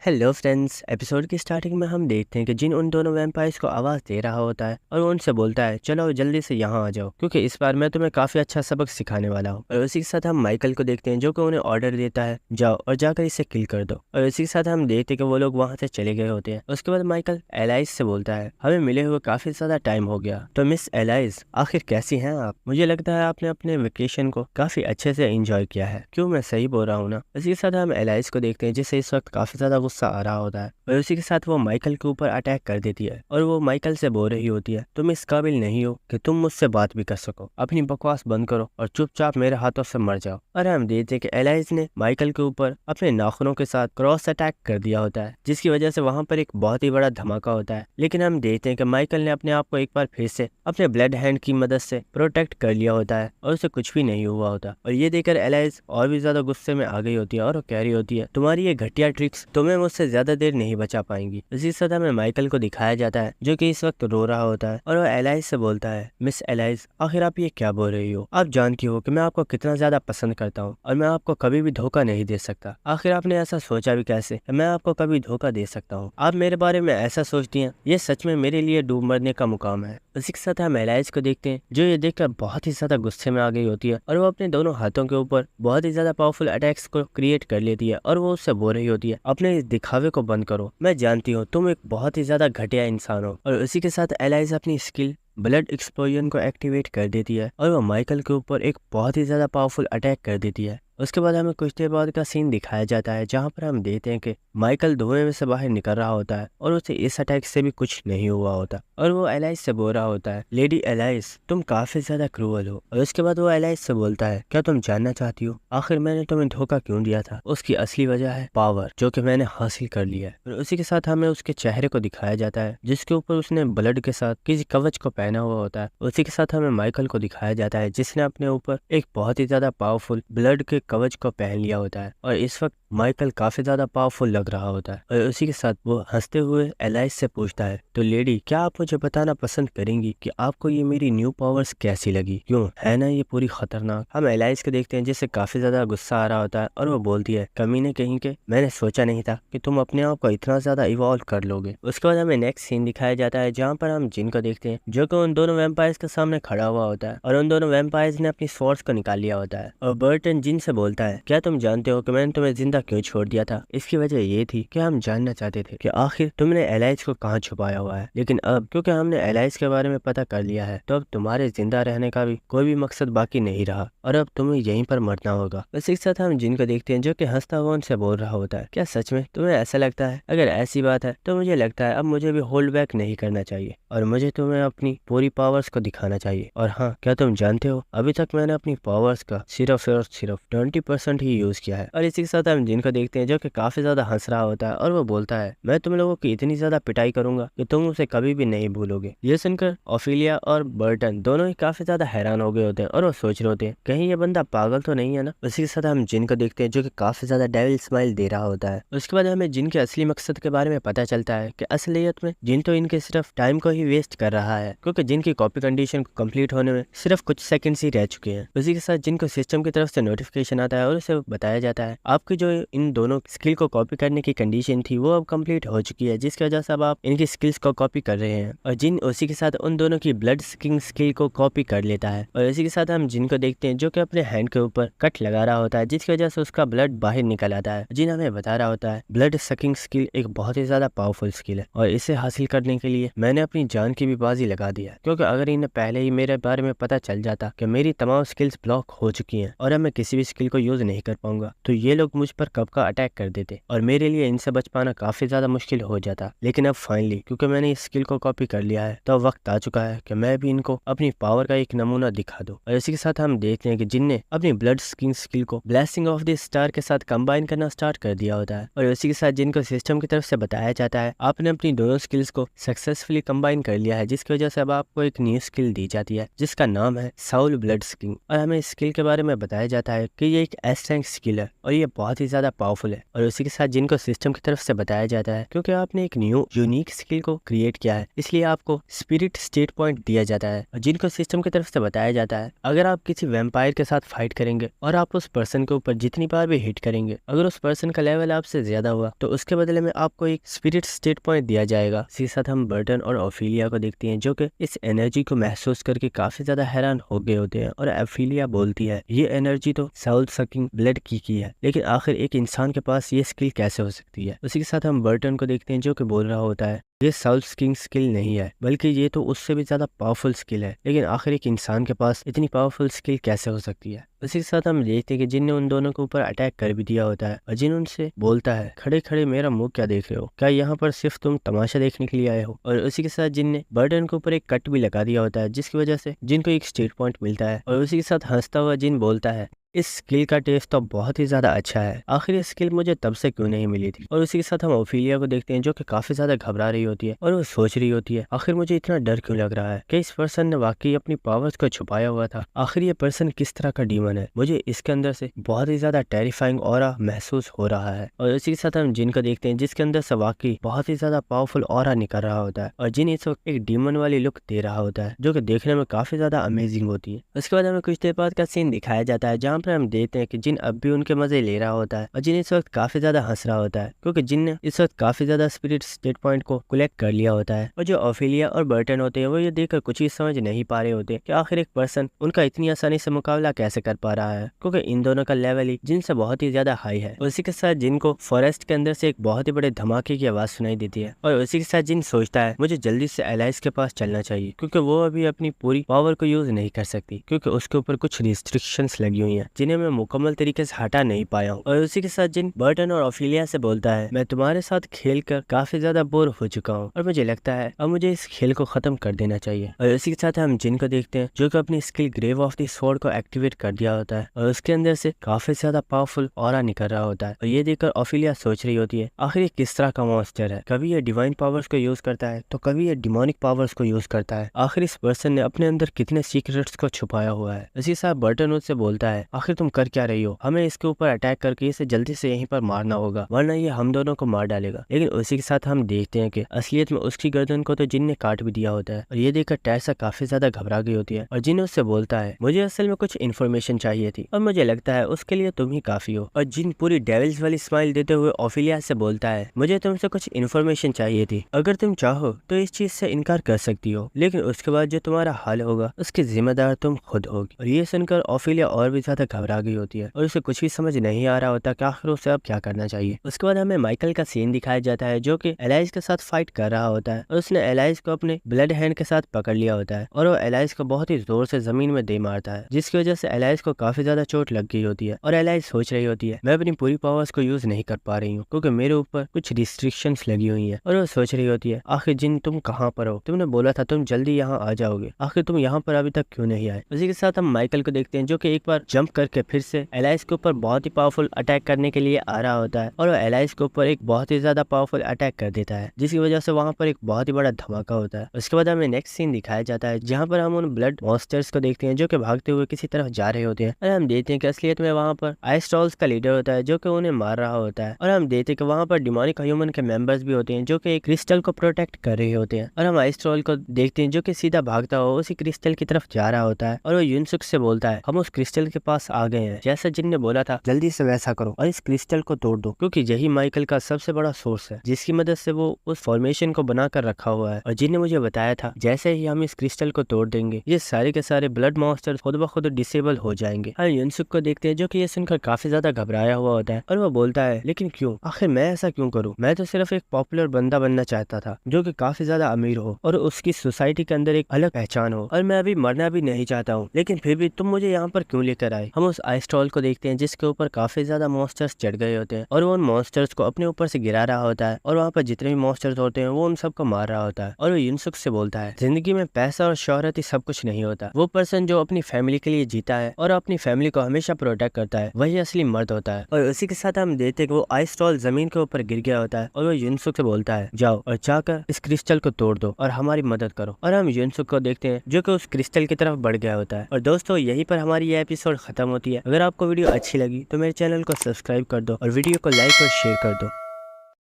हेलो फ्रेंड्स, एपिसोड की स्टार्टिंग में हम देखते हैं कि जिन उन दोनों वैम्पायर्स को आवाज दे रहा होता है और वो उनसे बोलता है चलो जल्दी से यहाँ आ जाओ क्योंकि इस बार मैं तुम्हें काफी अच्छा सबक सिखाने वाला हूँ। और उसी के साथ हम माइकल को देखते हैं जो कि उन्हें ऑर्डर देता है जाओ और जाकर इसे किल कर दो। और उसी के साथ हम देखते हैं कि वो लोग वहाँ से चले गए होते हैं। उसके बाद माइकल एलाइज से बोलता है हमें मिले हुए काफी ज्यादा टाइम हो गया, तो मिस एलाइज आखिर कैसी हैं आप? मुझे लगता है आपने अपने वेकेशन को काफी अच्छे से एंजॉय किया है, क्यों मैं सही बोल रहा हूँ ना? इसी के साथ हम एलाइज को देखते हैं जिसे इस वक्त काफी ज्यादा गुस्सा आ रहा होता है और उसी के साथ वो माइकल के ऊपर अटैक कर देती है और वो माइकल से बोल रही होती है तुम इस काबिल नहीं हो कि तुम मुझसे बात भी कर सको, अपनी बकवास बंद करो और चुपचाप मेरे हाथों से मर जाओ। और हम देखते हैं कि एलाइज ने माइकल के ऊपर अपने नाखूनों के साथ क्रॉस अटैक कर दिया होता है जिसकी वजह से वहां पर एक बहुत ही बड़ा धमाका होता है। लेकिन हम देखते हैं कि माइकल ने अपने आप को एक बार फिर से अपने ब्लड हैंड की मदद से प्रोटेक्ट कर लिया होता है और उसे कुछ भी नहीं हुआ होता। और ये देखकर एलाइज और भी ज्यादा गुस्से में आ गई होती है और वो कह रही होती है तुम्हारी ये घटिया ट्रिक्स तुम्हें मुझसे ज्यादा देर नहीं बचा पाएंगी। इसी सदा में माइकल को दिखाया जाता है जो कि इस वक्त रो रहा होता है और वो एलाइज से बोलता है मिस एलाइज आखिर आप ये क्या बोल रही हो? आप जानती हो कि मैं आपको कितना ज्यादा पसंद करता हूँ और मैं आपको कभी भी धोखा नहीं दे सकता। आखिर आपने ऐसा सोचा भी कैसे मैं आपको कभी धोखा दे सकता हूँ? आप मेरे बारे में ऐसा सोचती हैं, ये सच में मेरे लिए डूब मरने का मुकाम है। इसी के साथ हम एलाइज को देखते हैं जो ये देखकर बहुत ही ज्यादा गुस्से में आ गई होती है और वो अपने दोनों हाथों के ऊपर बहुत ही ज्यादा पावरफुल अटैक्स को क्रिएट कर लेती है और वो उससे बोल रही होती है अपने इस दिखावे को बंद करो, मैं जानती हूँ तुम एक बहुत ही ज्यादा घटिया इंसान हो। और उसी के साथ एलाइज अपनी स्किल ब्लड एक्सप्लोजन को एक्टिवेट कर देती है और वो माइकल के ऊपर एक बहुत ही ज्यादा पावरफुल अटैक कर देती है। उसके बाद हमें कुछ देर बाद का सीन दिखाया जाता है जहाँ पर हम देखते हैं कि माइकल धुएं में से बाहर निकल रहा होता है और उसे इस अटैक से भी कुछ नहीं हुआ होता और वो एलाइज से बोल रहा होता है लेडी एलाइज तुम काफी ज्यादा क्रूअल हो। और उसके बाद वो एलाइज से बोलता है क्या तुम जानना चाहती हो आखिर मैंने तुम्हें धोखा क्यों दिया था? उसकी असली वजह है पावर जो कि मैंने हासिल कर लिया है। और उसी के साथ हमें उसके चेहरे को दिखाया जाता है जिसके ऊपर उसने ब्लड के साथ किसी कवच को पहना हुआ होता है। उसी के साथ हमें माइकल को दिखाया जाता है जिसने अपने ऊपर एक बहुत ही ज्यादा पावरफुल ब्लड के कवच को पहन लिया होता है और इस वक्त माइकल काफी ज्यादा पावरफुल लग रहा होता है। और उसी के साथ वो हंसते हुए एलाइज से पूछता है तो लेडी क्या आप मुझे बताना पसंद करेंगी कि आपको ये मेरी न्यू पावर्स कैसी लगी? क्यों है ना ये पूरी खतरनाक? हम एलाइज को देखते हैं जिससे काफी ज्यादा गुस्सा आ रहा होता है और वो बोलती है कमीने कहीं के, मैंने सोचा नहीं था कि तुम अपने आप को इतना ज्यादा इवॉल्व कर लोगे। उसके बाद हमें नेक्स्ट सीन दिखाया जाता है जहाँ पर हम जिन को देखते हैं जो कि उन दोनों वैम्पायर्स के सामने खड़ा हुआ होता है और उन दोनों वैम्पायर्स ने अपनी स्वॉर्ड्स को निकाल लिया होता है और बर्टन जिन से उनसे बोलता है, क्या तुम जानते हो कि मैंने तुम्हें जिंदा क्यों छोड़ दिया था? इसकी वजह ये थी कि हम जानना चाहते थे कि आखिर तुमने एलाइज को कहाँ छुपाया हुआ है, लेकिन अब क्योंकि हमने एलाइज के बारे में पता कर लिया है तो अब तुम्हारे जिंदा रहने का भी कोई भी मकसद बाकी नहीं रहा और अब तुम्हें यहीं पर मरना होगा। इसी के साथ हम जिन को देखते हैं जो कि हंसता हुआ उनसे बोल रहा होता है, क्या सच में तुम्हें ऐसा लगता है? अगर ऐसी बात है तो मुझे लगता है अब मुझे भी होल्ड बैक नहीं करना चाहिए और मुझे तुम्हें अपनी पूरी पावर्स को दिखाना चाहिए। और हाँ, क्या तुम जानते हो अभी तक मैंने अपनी पावर्स का सिर्फ और सिर्फ 20% ही यूज किया है। और इसी के साथ हम जिन को देखते हैं जो कि काफी ज्यादा हंस रहा होता है और वो बोलता है, मैं तुम लोगों की इतनी ज्यादा पिटाई करूंगा कि तुम उसे कभी भी नहीं भूलोगे। ये सुनकर ओफिलिया और बर्टन दोनों ही काफी ज्यादा हैरान हो गए होते हैं और वो सोच रहे होते हैं कहीं ये बंदा पागल तो नहीं है ना। उसी के साथ हम जिन को देखते हैं जो कि काफी ज्यादा डेविल स्माइल दे रहा होता है। उसके बाद हमें जिन के असली मकसद के बारे में पता चलता है कि असलियत में जिन तो इनके सिर्फ टाइम को ही वेस्ट कर रहा है क्योंकि जिन की कॉपी कंडीशन को कंप्लीट होने में सिर्फ कुछ सेकंड्स ही रह चुके हैं। उसी के साथ जिन को सिस्टम की तरफ से नोटिफिकेशन आता है और उसे बताया जाता है आपकी जो इन दोनों स्किल को कॉपी करने की कंडीशन थी वो अब कंप्लीट हो चुकी है, जिसकी वजह से अब आप इनकी स्किल्स को कॉपी कर रहे हैं। और जिन उसी के साथ उन दोनों की ब्लड सकिंग स्किल को कॉपी कर लेता है। और इसी के साथ हम जिन को देखते हैं जो कि अपने हैंड के ऊपर कट लगा रहा होता है जिसकी वजह से उसका ब्लड बाहर निकल आता है। जिन हमें बता रहा होता है ब्लड सकिंग स्किल एक बहुत ही ज्यादा पावरफुल स्किल है और इसे हासिल करने के लिए मैंने अपनी जान की भी बाजी लगा दी है, क्योंकि अगर इन्हें पहले ही मेरे बारे में पता चल जाता कि मेरी तमाम स्किल्स ब्लॉक हो चुकी हैं और अब मैं किसी भी स्किल को यूज नहीं कर पाऊंगा तो ये लोग मुझ पर कब का अटैक कर देते और मेरे लिए इनसे बच पाना काफी ज्यादा मुश्किल हो जाता। लेकिन अब फाइनली क्योंकि मैंने इस स्किल को कॉपी कर लिया है तो वक्त आ चुका है कि मैं भी इनको अपनी पावर का एक नमूना दिखा दूं। और इसी के साथ हम देखते हैं कि जिन ने अपनी ब्लड स्किन स्किल को ब्लेसिंग ऑफ द स्टार के साथ कंबाइन करना स्टार्ट कर दिया होता है। और इसी के साथ जिनको सिस्टम की तरफ से बताया जाता है आपने अपनी दोनों स्किल्स को सक्सेसफुली कंबाइन कर लिया है, जिसकी वजह से अब आपको एक न्यू स्किल दी जाती है जिसका नाम है साउल ब्लड स्किन। और हमें इस स्किल के बारे में बताया जाता है कि ये एक एस रैंक स्किल है और ये बहुत ही ज्यादा पावरफुल है। और उसी के साथ जिनको सिस्टम की तरफ से बताया जाता है क्योंकि आपने एक न्यू यूनिक स्किल को क्रिएट किया है इसलिए आपको स्पिरिट स्टेट पॉइंट दिया जाता है। और जिनको सिस्टम की तरफ से बताया जाता है अगर आप किसी वैम्पायर के साथ फाइट करेंगे और आप उस पर्सन के ऊपर जितनी बार भी हिट करेंगे अगर उस पर्सन का लेवल आपसे ज्यादा हुआ तो उसके बदले में आपको एक स्पिरिट स्टेट पॉइंट दिया जाएगा। इसी के साथ हम बर्टन और ओफिलिया को देखते हैं जो कि इस एनर्जी को महसूस करके काफी ज्यादा हैरान हो गए होते हैं। और ओफिलिया बोलती है ये एनर्जी तो साउल सकिंग ब्लड की है, लेकिन आखिर एक इंसान के पास ये स्किल कैसे हो सकती है? उसी के साथ हम बर्टन को देखते हैं जो कि बोल रहा होता है ये साउल सकिंग स्किल नहीं है बल्कि ये तो उससे भी ज्यादा पावरफुल स्किल है, लेकिन आखिर एक इंसान के पास इतनी पावरफुल स्किल कैसे हो सकती है? उसी के साथ हम देखते हैं कि जिन ने उन दोनों के ऊपर अटैक कर भी दिया होता है और जिन उनसे बोलता है खड़े खड़े मेरा मुंह क्या देख रहे हो, क्या यहाँ पर सिर्फ तुम तमाशा देखने के लिए आए हो? और उसी के साथ जिन ने बर्टन के ऊपर एक कट भी लगा दिया होता है जिसकी वजह से जिन को एक स्टेट पॉइंट मिलता है। और उसी के साथ हंसता हुआ जिन बोलता है इस स्किल का टेस्ट तो बहुत ही ज्यादा अच्छा है, आखिर ये स्किल मुझे तब से क्यों नहीं मिली थी? और उसी के साथ हम ओफिलिया को देखते हैं जो कि काफी ज्यादा घबरा रही होती है और वो सोच रही होती है आखिर मुझे इतना डर क्यों लग रहा है कि इस पर्सन ने वाकई अपनी पावर्स को छुपाया हुआ था, आखिर ये पर्सन किस तरह का डीमन है? मुझे इसके अंदर से बहुत ही ज्यादा टेरिफाइंग ऑरा महसूस हो रहा है। और उसी के साथ हम जिन को देखते हैं जिसके अंदर से वाकई बहुत ही ज्यादा पावरफुल ऑरा निकल रहा होता है और जिन इस वक्त एक डीमन वाली लुक दे रहा होता है जो कि देखने में काफी ज्यादा अमेजिंग होती है। उसके बाद हमें कुछ देर बाद का सीन दिखाया जाता है जहाँ पर हम देखते हैं कि जिन अब भी उनके मजे ले रहा होता है और जिन इस वक्त काफी ज्यादा हंस रहा होता है क्योंकि जिन ने इस वक्त काफी ज्यादा स्पिरिट स्टेट पॉइंट को कलेक्ट कर लिया होता है। और जो ओफिलिया और बर्टन होते हैं वो ये देखकर कुछ ही समझ नहीं पा रहे होते कि आखिर एक पर्सन उनका इतनी आसानी से मुकाबला कैसे कर पा रहा है क्योंकि इन दोनों का लेवल ही जिनसे बहुत ही ज्यादा हाई है। उसी के साथ जिनको फॉरेस्ट के अंदर से एक बहुत ही बड़े धमाके की आवाज सुनाई देती है और उसी के साथ जिन सोचता है मुझे जल्दी से एलाइज के पास चलना चाहिए क्योंकि वो अभी अपनी पूरी पावर को यूज नहीं कर सकती क्योंकि उसके ऊपर कुछ रिस्ट्रिक्शंस लगी हुई हैं जिन्हें मैं मुकम्मल तरीके से हटा नहीं पाया हूँ। और उसी के साथ जिन बर्टन और ओफिलिया से बोलता है मैं तुम्हारे साथ खेल कर काफी ज्यादा बोर हो चुका हूँ और मुझे लगता है अब मुझे इस खेल को खत्म कर देना चाहिए। और उसी के साथ हम जिन को देखते हैं जो कि अपनी skill grave of the sword को एक्टिवेट कर दिया होता है और उसके अंदर से काफी ज्यादा पावरफुल ऑरा निकल रहा होता है। और ये देखकर ओफिलिया सोच रही होती है आखिर ये किस तरह का मॉन्स्टर है, कभी ये डिवाइन पावर्स को यूज करता है तो कभी ये डिमोनिक पावर्स को यूज करता है, आखिर इस पर्सन ने अपने अंदर कितने सीक्रेट्स को छुपाया हुआ है। इसी साथ बर्टन उससे बोलता है आखिर तुम कर क्या रही हो, हमें इसके ऊपर अटैक करके इसे जल्दी से यहीं पर मारना होगा वरना ये हम दोनों को मार डालेगा। लेकिन उसी के साथ हम देखते हैं कि असलियत में उसकी गर्दन को तो जिन ने काट भी दिया होता है। और ये देखकर टैसा काफी ज्यादा घबरा गई होती है और जिन उससे बोलता है मुझे असल में कुछ इन्फॉर्मेशन चाहिए थी और मुझे लगता है उसके लिए तुम ही काफी हो। और जिन पूरी डेविल्स वाली स्माइल देते हुए ओफिलिया से बोलता है मुझे तुमसे कुछ इन्फॉर्मेशन चाहिए थी, अगर तुम चाहो तो इस चीज से इनकार कर सकती हो लेकिन उसके बाद जो तुम्हारा हाल होगा उसकी जिम्मेदार तुम खुद होगी। और ये सुनकर ओफिलिया और भी ज्यादा घबरा गई होती है और उसे कुछ भी समझ नहीं आ रहा होता कि आखिर उसे अब क्या करना चाहिए। उसके बाद हमें माइकल का सीन दिखाया जाता है जो कि एलाइज के साथ फाइट कर रहा होता है और उसने एलाइज को अपने ब्लड हैंड के साथ पकड़ लिया होता है और वो एलाइज को बहुत ही जोर से जमीन में दे मारता है, जिसकी वजह से एलाइज को काफी ज्यादा चोट लग गई होती है। और एलाइज सोच रही होती है मैं अपनी पूरी पावर्स को यूज नहीं कर पा रही हूँ क्योंकि मेरे ऊपर कुछ रिस्ट्रिक्शंस लगी हुई है। और वो सोच रही होती है आखिर जिन तुम कहाँ पर हो, तुमने बोला था तुम जल्दी यहाँ आ जाओगे, आखिर तुम यहाँ पर अभी तक क्यों नहीं आए। उसी के साथ हम माइकल को देखते हैं जो कि एक बार जंप करके फिर से एलाइज के ऊपर बहुत ही पावरफुल अटैक करने के लिए आ रहा होता है और वो एलाइज के ऊपर एक बहुत ही ज्यादा पावरफुल अटैक कर देता है, जिसकी वजह से वहाँ पर एक बहुत ही बड़ा धमाका होता है। उसके बाद हमें नेक्स्ट सीन दिखाया जाता है जहाँ पर हम उन ब्लड मॉन्स्टर्स को देखते हैं जो कि भागते हुए किसी तरफ जा रहे होते हैं और हम देखते हैं कि असलियत में वहाँ पर आइस्ट्रॉल्स का लीडर होता है जो कि उन्हें मार रहा होता है और हम देखते हैं कि वहाँ पर डिमोनिक ह्यूमन के मेंबर्स भी होते हैं जो कि एक क्रिस्टल को प्रोटेक्ट कर रहे होते हैं और हम आइस्ट्रॉल को देखते हैं जो कि सीधा भागता हुआ उसी क्रिस्टल की तरफ जा रहा होता है और वो युनसुक से बोलता है हम उस क्रिस्टल के पास आ गए हैं, जैसा जिन ने बोला था जल्दी से वैसा करो और इस क्रिस्टल को तोड़ दो क्योंकि यही माइकल का सबसे बड़ा सोर्स है जिसकी मदद से वो उस फॉर्मेशन को बनाकर रखा हुआ है। और जिन ने मुझे बताया था जैसे ही हम इस क्रिस्टल को तोड़ देंगे ये सारे के सारे ब्लड मॉन्स्टर खुद ब खुद डिसेबल हो जाएंगे। हम युनसुक को देखते हैं जो कि ये सुनकर काफी ज्यादा घबराया हुआ होता है और वो बोलता है लेकिन क्यों, आखिर मैं ऐसा क्यों करूं, मैं तो सिर्फ एक पॉपुलर बंदा बनना चाहता था जो कि काफी ज्यादा अमीर हो और उसकी सोसाइटी के अंदर एक अलग पहचान हो और मैं अभी मरना भी नहीं चाहता हूँ, लेकिन फिर भी तुम मुझे यहाँ पर क्यों लेकर आए। हम उस आइस्ट्रॉल को देखते हैं जिसके ऊपर काफी ज्यादा मॉन्स्टर्स चढ़ गए होते हैं और वो उन मॉन्स्टर्स को अपने ऊपर से गिरा रहा होता है और वहाँ पर जितने भी मॉन्स्टर्स होते हैं वो उन सबको मार रहा होता है। और वो युनसुक से बोलता है जिंदगी में पैसा और शोहरत ही सब कुछ नहीं होता, वो पर्सन जो अपनी फैमिली के लिए जीता है और अपनी फैमिली को हमेशा प्रोटेक्ट करता है वही असली मर्द होता है। और उसी के साथ हम देखते हैं कि वो आइस्ट्रॉल जमीन के ऊपर गिर गया होता है और वो युनसुक से बोलता है जाओ और जाकर इस क्रिस्टल को तोड़ दो और हमारी मदद करो। और हम युनसुक को देखते हैं जो कि उस क्रिस्टल की तरफ बढ़ गया होता है। और दोस्तों यहीं पर हमारी ये एपिसोड खत्म होती है। अगर आपको वीडियो अच्छी लगी तो मेरे चैनल को सब्सक्राइब कर दो और वीडियो को लाइक और शेयर कर दो।